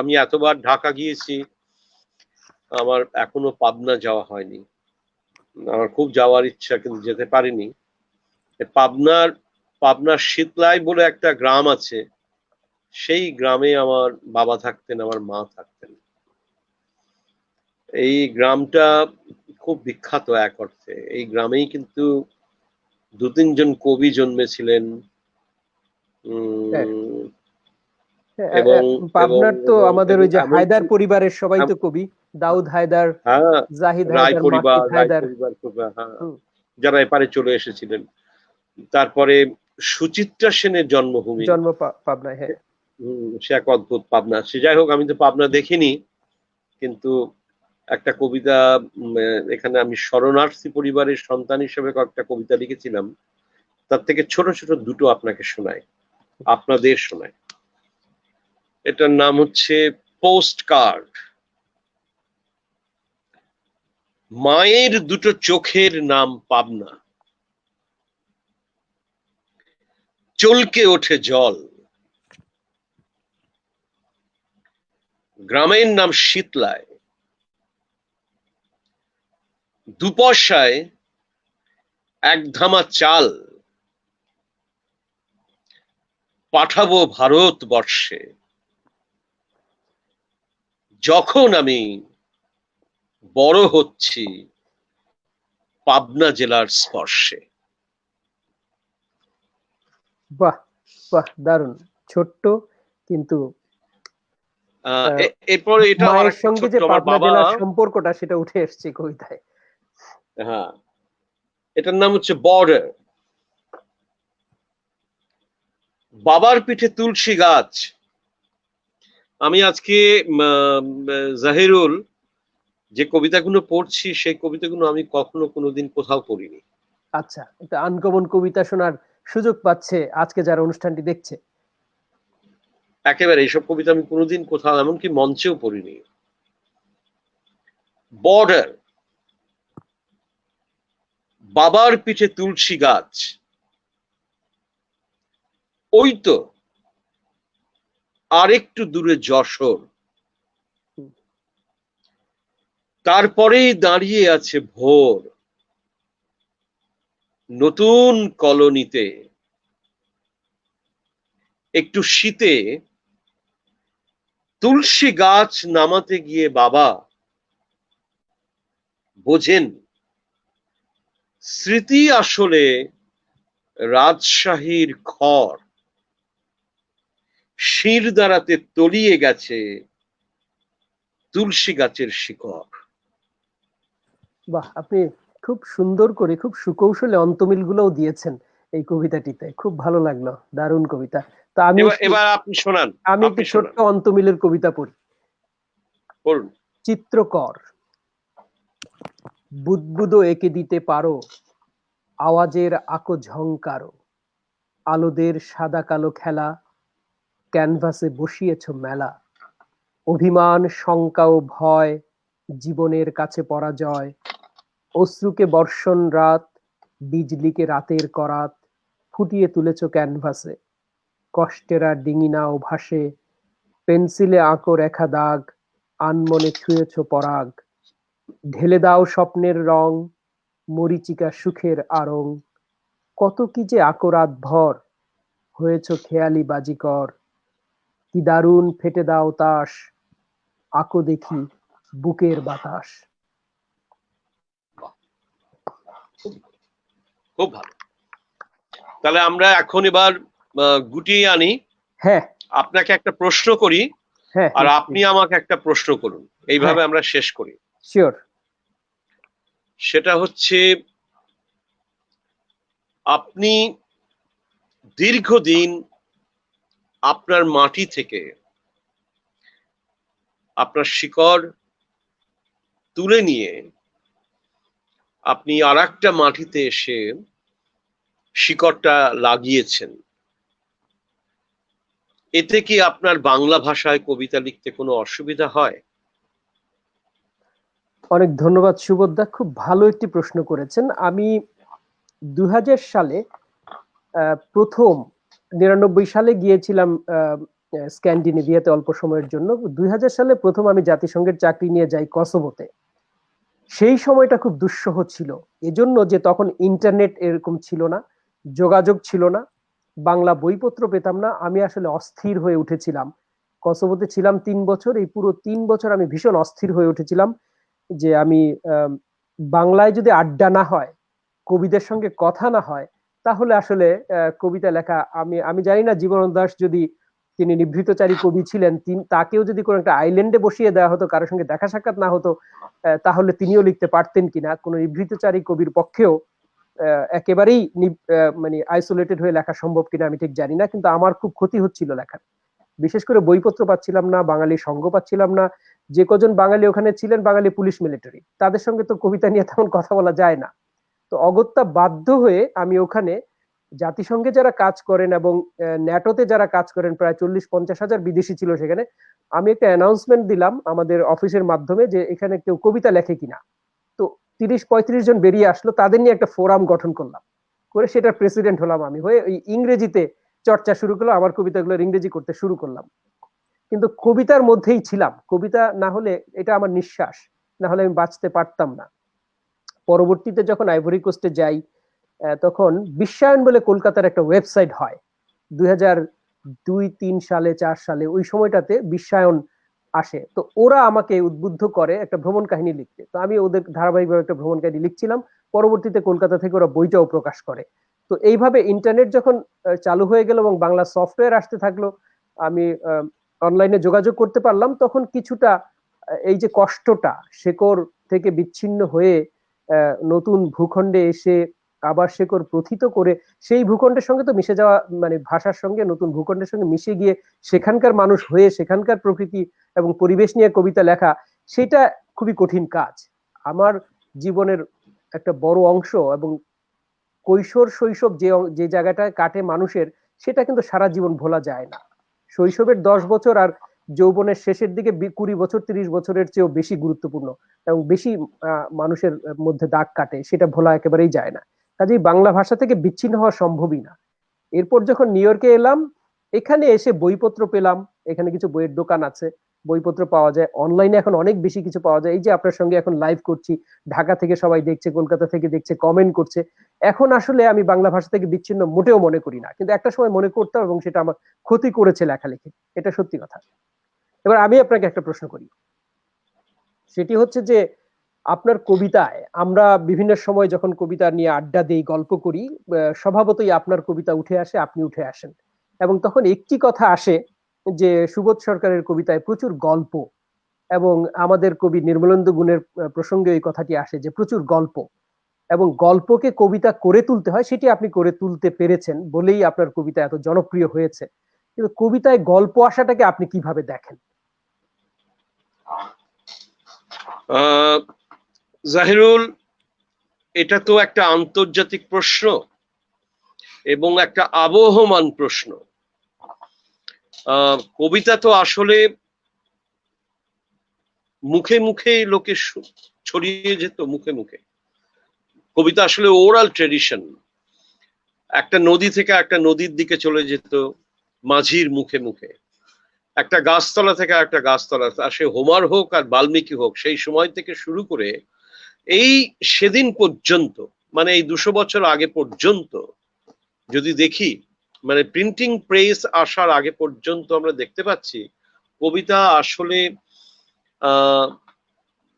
আমি এতবার ঢাকা গিয়েছি, আমার এখনো পাবনা যাওয়া হয়নি। আমার খুব যাওয়ার ইচ্ছা, কিন্তু যেতে পারিনি। পাবনার পাবনার শীতলাই বলে একটা গ্রাম আছে, সেই গ্রামে আমার বাবা থাকতেন, আমার মা থাকতেন। এই গ্রামটা খুব বিখ্যাত এক অর্থে। এই গ্রামেই কিন্তু 2-3 জন কবি জন্মেছিলেন।
হ্যাঁ,
উম
হ্যাঁ,
এবং এবং
পাবনার তো
এবং
আমাদের
এবং
ওই যে
এমনকি
হায়দার পরিবারের সবাই তো কবি। দাউদ হায়দার,
হ্যাঁ,
জাহিদ
রায়
হায়দার,
পরিবার,
মাসুদ হায়দার।
হ্যাঁ,
হুম।
যারা এপারে চলে এসেছিলেন। তারপরে সুচিত্রা সেনের জন্মভূমি।
জন্ম পাবনায়, হ্যাঁ।
সে এক অদ্ভুত পাবনা। সে যাই হোক, আমি তো পাবনা দেখিনি, কিন্তু একটা কবিতা এখানে আমি শরণার্থী পরিবারের সন্তান হিসেবে কয়েকটা কবিতা লিখেছিলাম। তার থেকে ছোট ছোট দুটো আপনাকে শোনাই, আপনাদের শোনাই। এটার নাম হচ্ছে পোস্ট কার্ড। মায়ের দুটো চোখের নাম পাবনা, চলকে ওঠে জল। গ্রামের নাম শীতলায়, দুপয়সায় এক ধামা চাল। পাঠাবো ভারতবর্ষে, যখন আমি বড় হচ্ছি পাবনা জেলার স্পর্শে।
বাহ বাহ, দারুণ। ছোট্ট কিন্তু
এরপরে এটা আমার
মায়ের
একটা
সঙ্গে
ছোট্ট,
যে
আমার
পাবনা
বাবা,
জেলার সম্পর্কটা সেটা উঠে এসছে কবিতায়।
হ্যাঁ, এটার নাম হচ্ছে বর্ডার। বাবার পিঠে তুলসী গাছ। আমি আজকে জাহিরুল যে কবিতাগুলো পড়ছি, সেই কবিতাগুলো আমি কখনো কোনোদিন কোথাও পড়িনি।
আচ্ছা, একটা আনকমন কবিতা শোনার সুযোগ পাচ্ছে আজকে যারা অনুষ্ঠানটি দেখছে।
একেবারে এইসব কবিতা আমি কোনোদিন কোথাও, এমনকি মঞ্চেও পড়িনি। বর্ডার। বাবার পিঠে তুলসী গাছ, ওই তো আর একটু দূরে যশোর, তারপরেই দাঁড়িয়ে আছে ভোর, নতুন কলোনিতে একটু শীতে তুলসী গাছ নামাতে গিয়ে বাবা বোঝেন স্মৃতি আসলে রাজশাহীর খড়, শির দ্বারাতে তলিয়ে গেছে তুলসী গাছের শিকড়।
বাহ, আপনি খুব সুন্দর করে খুব সুকৌশলে অন্তমিল গুলোও দিয়েছেন এই কবিতাটিতে, খুব ভালো লাগলো, দারুণ কবিতা। তো আমি
এবার এবার আপনি শোনান,
আমি একটি
আপনি
ছোট্ট
শোনান,
অন্তমিলের কবিতা পড়ি।
পড়ুন।
চিত্রকর। বুদবুদো এঁকে দিতে পারো, আওয়াজের আকো ঝংকারো, আলোদের সাদা কালো খেলা, ক্যানভাসে বসিয়েছ মেলা, অভিমান শঙ্কা ও ভয়, জীবনের কাছে পরাজয়, অশ্রুকে বর্ষণ রাত, বিজলিকে রাতের করাত, ফুটিয়ে তুলেছ ক্যানভাসে, কষ্টেরা ডিঙি নাও ভাসে, পেন্সিলে আঁকো রেখা দাগ, আনমনে ছুঁয়েছ পরাগ, ঢেলে দাও স্বপ্নের রং, মরীচিকা সুখের আড়ং, কত কি যে আঁকো রাত ভর, হয়েছ খেয়ালি বাজিকর, কি দারুণ ফেটে দাও তাস, আঁকো দেখি বুকের বাতাস।
খুব ভালো। তাহলে আমরা এখন এবার গুটিয়ে আনি।
হ্যাঁ
আপনাকে একটা প্রশ্ন করি,
হ্যাঁ,
আর আপনি আমাকে একটা প্রশ্ন করুন, এইভাবে
হ্যাঁ
আমরা শেষ করি।
শিওর।
সেটা হচ্ছে, আপনি দীর্ঘদিন আপনার মাটি থেকে আপনার শিকড় তুলে নিয়ে আপনি আর একটা মাটিতে এসে শিকড়টা লাগিয়েছেন, এতে কি আপনার বাংলা ভাষায় কবিতা লিখতে কোনো অসুবিধা হয়?
অনেক ধন্যবাদ সুবোধদা, খুব ভালো একটি প্রশ্ন করেছেন। আমি 2000 সালে প্রথম 99 সালে গিয়েছিলাম স্ক্যান্ডিনেভিয়াতে অল্প সময়ের জন্য। 2000 সালে প্রথম আমি জাতিসংঘের চাকরি নিয়ে যাই কসোভোতে। সেই সময়টা খুব দুঃসহ ছিল, এজন্য যে তখন ইন্টারনেট এরকম ছিল না, যোগাযোগ ছিল না, বাংলা বইপত্র পেতাম না। আমি আসলে অস্থির হয়ে উঠেছিলাম। কসোভোতে ছিলাম 3 বছর, এই পুরো 3 বছর আমি ভীষণ অস্থির হয়ে উঠেছিলাম যে আমি বাংলায় যদি আড্ডা না হয়, কবিদের সঙ্গে কথা না হয়, তাহলে আসলে কবিতা লেখা, আমি আমি জানি না জীবনানন্দ দাশ যদি, তিনি নিভৃতচারী কবি ছিলেন, তাকেও যদি কোনো একটা আইল্যান্ডে বসিয়ে দেওয়া হতো, কারোর সঙ্গে দেখা সাক্ষাৎ না হতো, তাহলে তিনিও লিখতে পারতেন কিনা, কোনো নিভৃতচারী কবির পক্ষেও একেবারেই মানে আইসোলেটেড হয়ে লেখা সম্ভব কিনা আমি ঠিক জানি না। কিন্তু আমার খুব ক্ষতি হচ্ছিল লেখার, বিশেষ করে বইপত্র পাচ্ছিলাম না, বাঙালি সঙ্গ পাচ্ছিলাম না। যে কজন বাঙালি ওখানে ছিলেন, বাঙালি পুলিশ মিলিটারি, তাদের সঙ্গে তো কবিতা নিয়ে তেমন কথা বলা যায় না। তো অগত্যা বাধ্য হয়ে আমি ওখানে জাতিসংঘে যারা কাজ করেন এবং ন্যাটোতে যারা কাজ করেন, প্রায় 40-50 হাজার বিদেশি ছিল সেখানে, আমি একটা অ্যানাউন্সমেন্ট দিলাম আমাদের অফিসের মাধ্যমে যে এখানে কেউ কবিতা লেখে কিনা। তো 30-35 জন বেরিয়ে আসলো, তাদের নিয়ে একটা ফোরাম গঠন করলাম, করে সেটার প্রেসিডেন্ট হলাম আমি হয়ে। ওই ইংরেজিতে চর্চা শুরু করলো, আমার কবিতাগুলো ইংরেজি করতে শুরু করলাম। কিন্তু কবিতার মধ্যেই ছিলাম, কবিতা না হলে এটা আমার নিঃশ্বাস, না হলে আমি বাঁচতে পারতাম না। পরবর্তীতে যখন আইভরি কোস্টে যাই, তখন বিশ্বায়ন বলে কলকাতার একটা ওয়েবসাইট হয়, 2-3 সালে 4 সালে ওই সময়টাতে বিশ্বায়ন আসে। তো ওরা আমাকে উদ্বুদ্ধ করে একটা ভ্রমণ কাহিনী লিখতে। তো আমি ওদের ধারাবাহিকভাবে একটা ভ্রমণ কাহিনী লিখছিলাম। পরবর্তীতে কলকাতা থেকে ওরা বইটাও প্রকাশ করে। তো এইভাবে ইন্টারনেট যখন চালু হয়ে গেল এবং বাংলা সফটওয়্যার আসতে থাকলো, আমি অনলাইনে যোগাযোগ করতে পারলাম, তখন কিছুটা এই যে কষ্টটা শেকড় থেকে বিচ্ছিন্ন হয়ে নতুন ভূখণ্ডে এসে আবার শেকড় প্রথিত করে সেই ভূখণ্ডের সঙ্গে তো মিশে যাওয়া, মানে ভাষার সঙ্গে নতুন ভূখণ্ডের সঙ্গে মিশে গিয়ে সেখানকার মানুষ হয়ে সেখানকার প্রকৃতি এবং পরিবেশ নিয়ে কবিতা লেখা, সেটা খুবই কঠিন কাজ। আমার জীবনের একটা বড় অংশ এবং কৈশোর শৈশব যে জায়গাটায় কাটে মানুষের, সেটা কিন্তু সারা জীবন ভোলা যায় না। শৈশবের 10 বছর আর যৌবনের শেষের দিকে 20 বছর 30 বছরের চেয়েও বেশি গুরুত্বপূর্ণ এবং বেশি মানুষের মধ্যে দাগ কাটে, সেটা ভোলা একেবারেই যায় না। কাজেই বাংলা ভাষা থেকে বিচ্ছিন্ন হওয়া সম্ভবই না। এরপর যখন নিউ ইয়র্কে এলাম, এখানে এসে বইপত্র পেলাম, এখানে কিছু বইয়ের দোকান আছে, বইপত্র পাওয়া যায়, অনলাইনে এখন অনেক বেশি কিছু পাওয়া যায়। এই যে আপনার সঙ্গে এখন লাইভ করছি, ঢাকা থেকে সবাই দেখছে, কলকাতা থেকে দেখছে, কমেন্ট করছে। এখন আসলে আমি বাংলা ভাষা থেকে বিচ্ছিন্ন মোটেও মনে করি না, কিন্তু একটা সময় মনে করতাম এবং সেটা আমার ক্ষতি করেছে লেখালেখি, এটা সত্যি কথা। এবার আমি আপনাকে একটা প্রশ্ন করি, সেটি হচ্ছে যে আপনার কবিতায় আমরা বিভিন্ন সময় যখন কবিতা নিয়ে আড্ডা দেই, গল্প করি, স্বভাবতই আপনার কবিতা উঠে আসে, আপনি উঠে আসেন, এবং তখন একটি কথা আসে যে সুবোধ সরকারের কবিতায় প্রচুর গল্প, এবং আমাদের কবি নির্মলেন্দু গুণের প্রসঙ্গে এই কথাটি আসে যে প্রচুর গল্প, এবং গল্পকে কবিতা করে তুলতে হয়, সেটি আপনি করে তুলতে পেরেছেন বলেই আপনার কবিতা এত জনপ্রিয় হয়েছে। কিন্তু কবিতায় গল্প আসাটাকে আপনি কিভাবে দেখেন?
জাহিরুল, এটা তো একটা আন্তর্জাতিক প্রশ্ন এবং একটা আবহমান প্রশ্ন। কবিতা তো আসলে মুখে মুখে লোকে ছড়িয়ে যেত, মুখে মুখে। কবিতা আসলে ওরাল ট্রেডিশন, একটা নদী থেকে একটা নদীর দিকে চলে যেত মাঝির মুখে মুখে, একটা গাছতলা থেকে একটা গাছতলা, আর সে হোমার হোক আর বাল্মীকি হোক, সেই সময় থেকে শুরু করে এই সেদিন পর্যন্ত, মানে এই 200 বছর আগে পর্যন্ত যদি দেখি, মানে প্রিন্টিং প্রেস আসার আগে পর্যন্ত আমরা দেখতে পাচ্ছি কবিতা আসলে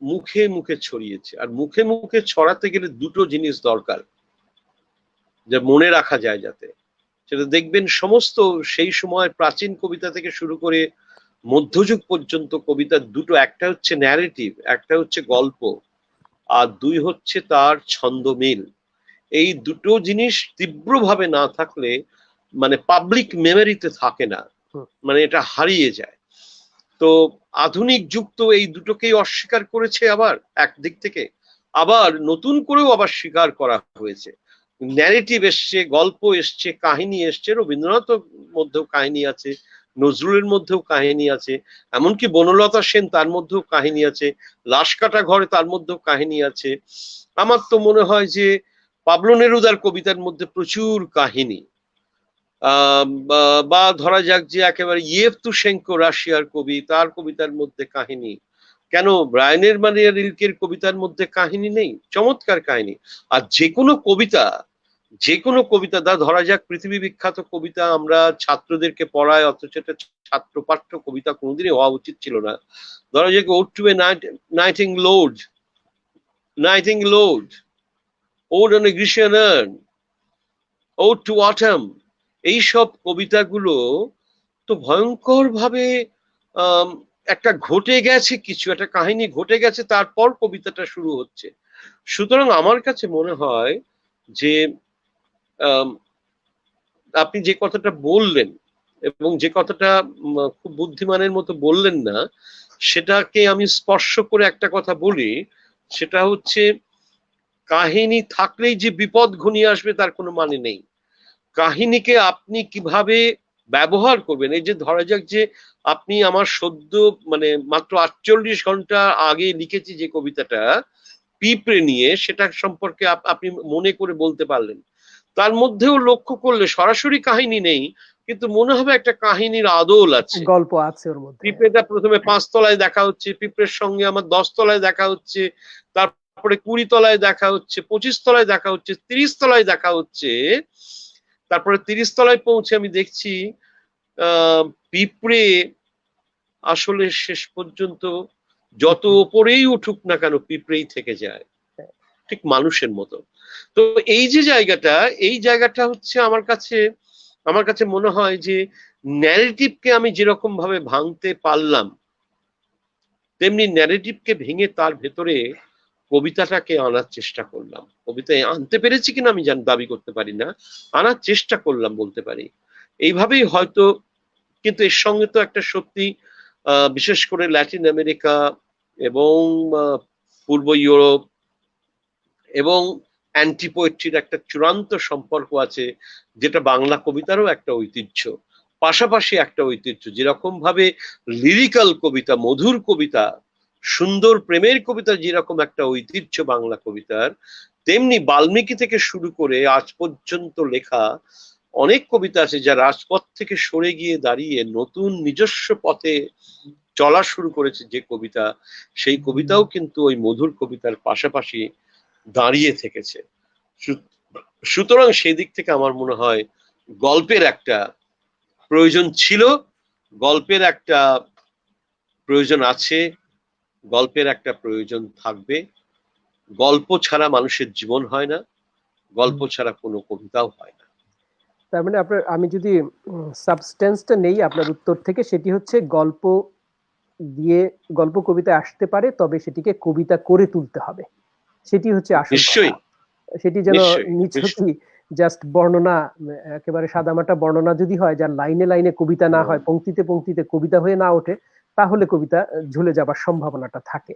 মুখে মুখে ছড়িয়েছে। আর মুখে মুখে ছড়াতে গেলে দুটো জিনিস দরকার, যে মনে রাখা যায় যাতে। সেটা দেখবেন সমস্ত সেই সময় প্রাচীন কবিতা থেকে শুরু করে মধ্যযুগ পর্যন্ত কবিতার দুটো, একটা হচ্ছে ন্যারেটিভ, একটা হচ্ছে গল্প, আর দুই হচ্ছে তার ছন্দ মিল। এই দুটো জিনিস তীব্রভাবে না থাকলে মানে পাবলিক মেমোরিতে থাকে না, মানে এটা হারিয়ে যায়। তো আধুনিক যুগ তো এই দুটোকেই অস্বীকার করেছে, আবার একদিক থেকে আবার নতুন করেও আবার স্বীকার করা হয়েছে। ন্যারেটিভ এসছে, গল্প এসছে, কাহিনী এসছে, রবীন্দ্রনাথের মধ্যেও কাহিনী আছে, নজরুলের মধ্যেও কাহিনী আছে, এমনকি বনলতা সেন তার মধ্যেও কাহিনী আছে, লাশ কাটা ঘরে তার মধ্যেও কাহিনী আছে। আমার তো মনে হয় যে পাবলো নেরুদার কবিতার মধ্যে প্রচুর কাহিনী, বা ধরা যাক যে একেবারে ইয়েভতুশেঙ্কো রাশিয়ার কবি, তার কবিতার মধ্যে কাহিনী। কেন ব্রায়ানের মারিয়া রিলকের কবিতার মধ্যে কাহিনী নেই? চমৎকার কাহিনী। আর যে কোনো কবিতা ধরা যাক পৃথিবী বিখ্যাত কবিতা আমরা ছাত্রদেরকে পড়ায়, অথচ এটা ছাত্র পাঠ্য কবিতা কোনোদিনই হওয়া উচিত ছিল না। ধরা যাক ode to a nightingale, ode on a Grecian urn, ode to autumn, এইসব কবিতাগুলো তো ভয়ঙ্কর ভাবে একটা ঘটে গেছে, কিছু একটা কাহিনী ঘটে গেছে, তারপর কবিতাটা শুরু হচ্ছে। সুতরাং আমার কাছে মনে হয় যে আপনি যে কথাটা বললেন এবং যে কথাটা খুব বুদ্ধিমানের মতো বললেন না, সেটাকে আমি স্পর্শ করে একটা কথা বলি, সেটা হচ্ছে কাহিনী থাকলেই যে বিপদ ঘনিয়ে আসবে তার কোনো মানে নেই। কাহিনীকে আপনি কিভাবে ব্যবহার করবেন, এই যে ধরা যাক যে আপনি আমার সদ্য মানে মাত্র 48 ঘন্টা আগে লিখেছি যে কবিতাটা পিঁপড়ে নিয়ে, সেটা সম্পর্কে আপনি মনে করে বলতে পারলেন, তার মধ্যেও লক্ষ্য করলে সরাসরি কাহিনী নেই, কিন্তু মনে হবে একটা কাহিনীর আদল আছে,
গল্প আছে ওর মধ্যে।
পিঁপড়েটা প্রথমে 5 তলায় দেখা হচ্ছে, পিঁপড়ের সঙ্গে আমার 10 তলায় দেখা হচ্ছে, তারপরে 20 তলায় দেখা হচ্ছে, 25 তলায় দেখা হচ্ছে, 30 তলায় দেখা হচ্ছে, তারপরে 30 তলায় পৌঁছে আমি দেখছি পিঁপড়ে আসলে শেষ পর্যন্ত যত ওপরেই উঠুক না কেন পিঁপড়েই থেকে যায়, ঠিক মানুষের মতো। তো এই যে জায়গাটা, এই জায়গাটা হচ্ছে আমার কাছে মনে হয় যে ন্যারেটিভকে আমি যেরকম ভাবে ভাঙতে পারলাম, তেমনি ন্যারেটিভকে ভেঙে তার ভেতরে কবিতাটাকে আনার চেষ্টা করলাম। কবিতায় আনতে পেরেছি কিনা আমি দাবি করতে পারি না, আনার চেষ্টা করলাম বলতে পারি। এইভাবেই হয়তো, কিন্তু এর সঙ্গে তো একটা সত্যি বিশেষ করে ল্যাটিন আমেরিকা এবং পূর্ব ইউরোপ এবং অ্যান্টি পোয়েট্রির একটা চূড়ান্ত সম্পর্ক আছে, যেটা বাংলা কবিতারও একটা ঐতিহ্য, পাশাপাশি একটা ঐতিহ্য। যেরকম ভাবে লিরিক্যাল কবিতা, মধুর কবিতা, সুন্দর প্রেমের কবিতা যেরকম একটা ঐতিহ্য বাংলা কবিতার, তেমনি বাল্মীকি থেকে শুরু করে আজ পর্যন্ত লেখা অনেক কবিতা আছে যা রাজপথ থেকে সরে গিয়ে দাঁড়িয়ে নতুন নিজস্ব পথে চলা শুরু করেছে যে কবিতা, সেই কবিতাও কিন্তু ওই মধুর কবিতার পাশাপাশি দাঁড়িয়ে থেকেছে। সুতরাং সেই দিক থেকে আমার মনে হয় গল্পের একটা প্রয়োজন ছিল, গল্পের একটা প্রয়োজন আছে, গল্পের একটা প্রয়োজন থাকবে। গল্প ছাড়া মানুষের জীবন হয় না, গল্প ছাড়া কোনো কবিতাও হয় না।
তার মানে আপনার, আমি যদি সাবস্টেন্সটা নেই আপনার উত্তর থেকে, সেটি হচ্ছে গল্প দিয়ে গল্প কবিতা আসতে পারে, তবে সেটিকে কবিতা করে তুলতে হবে, সেটি হচ্ছে আসল
নিশ্চয়ই,
কথা। সেটি যেন নিছকই জাস্ট বর্ণনা, একেবারে সাদামাটা বর্ণনা যদি হয়, যার লাইনে লাইনে কবিতা না হয়, পংক্তিতে পংক্তিতে কবিতা হয়ে না ওঠে, তাহলে কবিতা ঝুলে যাবার সম্ভাবনাটা থাকে।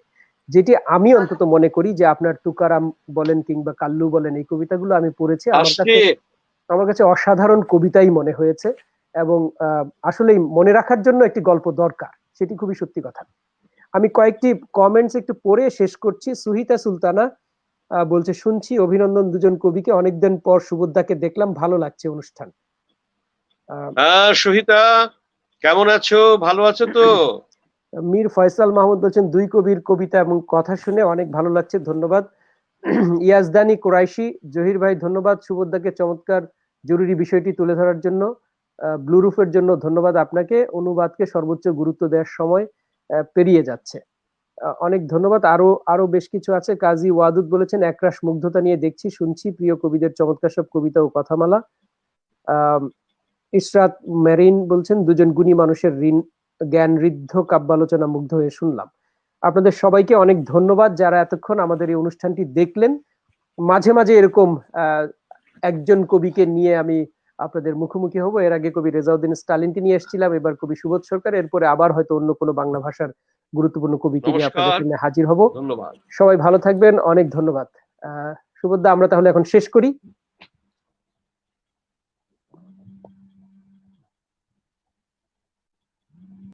যেটি আমি অন্তত মনে করি যে আপনার তুকারাম বলেন কিংবা কাল্লু বলেন, এই কবিতাগুলো আমি পড়েছি, আমার কাছে অসাধারণ কবিতাই মনে হয়েছে। এবং আসলেই মনে রাখার জন্য একটি গল্প দরকার, সেটি খুবই সত্যি কথা। আমি কয়েকটি কমেন্টস একটু পড়ে শেষ করছি। সুহিতা সুলতানা বলছে, শুনছি, অভিনন্দন দুজন কবিকে, অনেকদিন পর সুবোধাকে দেখলাম, ভালো লাগছে অনুষ্ঠান।
সুহিতা, কেমন আছো? ভালো আছো তো?
মীর ফয়সাল মাহমুদ বলছেন, দুই কবির কবিতা এবং কথা শুনে অনেক ভালো লাগছে, ধন্যবাদ। ইয়াজদানি কুরাইশি, জহির ভাই ধন্যবাদ সুবোধাকে চমৎকার জরুরি বিষয়টি তুলে ধরার জন্য। ব্লু রুফের জন্য ধন্যবাদ আপনাকে, অনুবাদকে সর্বোচ্চ গুরুত্ব দেওয়ার সময় পেরিয়ে যাচ্ছে, অনেক ধন্যবাদ। আরো বেশ কিছু আছে। কাজী ওয়াদুদ বলেছেন, একরাশ মুগ্ধতা নিয়ে দেখছি শুনছি প্রিয় কবিদের চমৎকার সব কবিতা ও কথামালা। ইশরাত মেরিন বলছেন, দুজন গুণী মানুষের জ্ঞান ঋদ্ধ কাব্যালোচনা মুগ্ধ হয়ে শুনলাম। আপনাদের সবাইকে অনেক ধন্যবাদ যারা এতক্ষণ আমাদের এই অনুষ্ঠানটি দেখলেন। মাঝে মাঝে এরকম একজন কবিকে নিয়ে আমি আপনাদের মুখোমুখি হব। এর আগে কবি রেজাউদ্দিন স্টালিনকে নিয়ে এসেছিলাম, এবার কবি সুবোধ সরকার, এরপরে আবার হয়তো অন্য কোনো বাংলা ভাষার গুরুত্বপূর্ণ কবিকে নিয়ে আপনাদের সামনে হাজির হব।
ধন্যবাদ,
সবাই ভালো থাকবেন, অনেক ধন্যবাদ। সুবোধ দা, আমরা তাহলে এখন শেষ করি।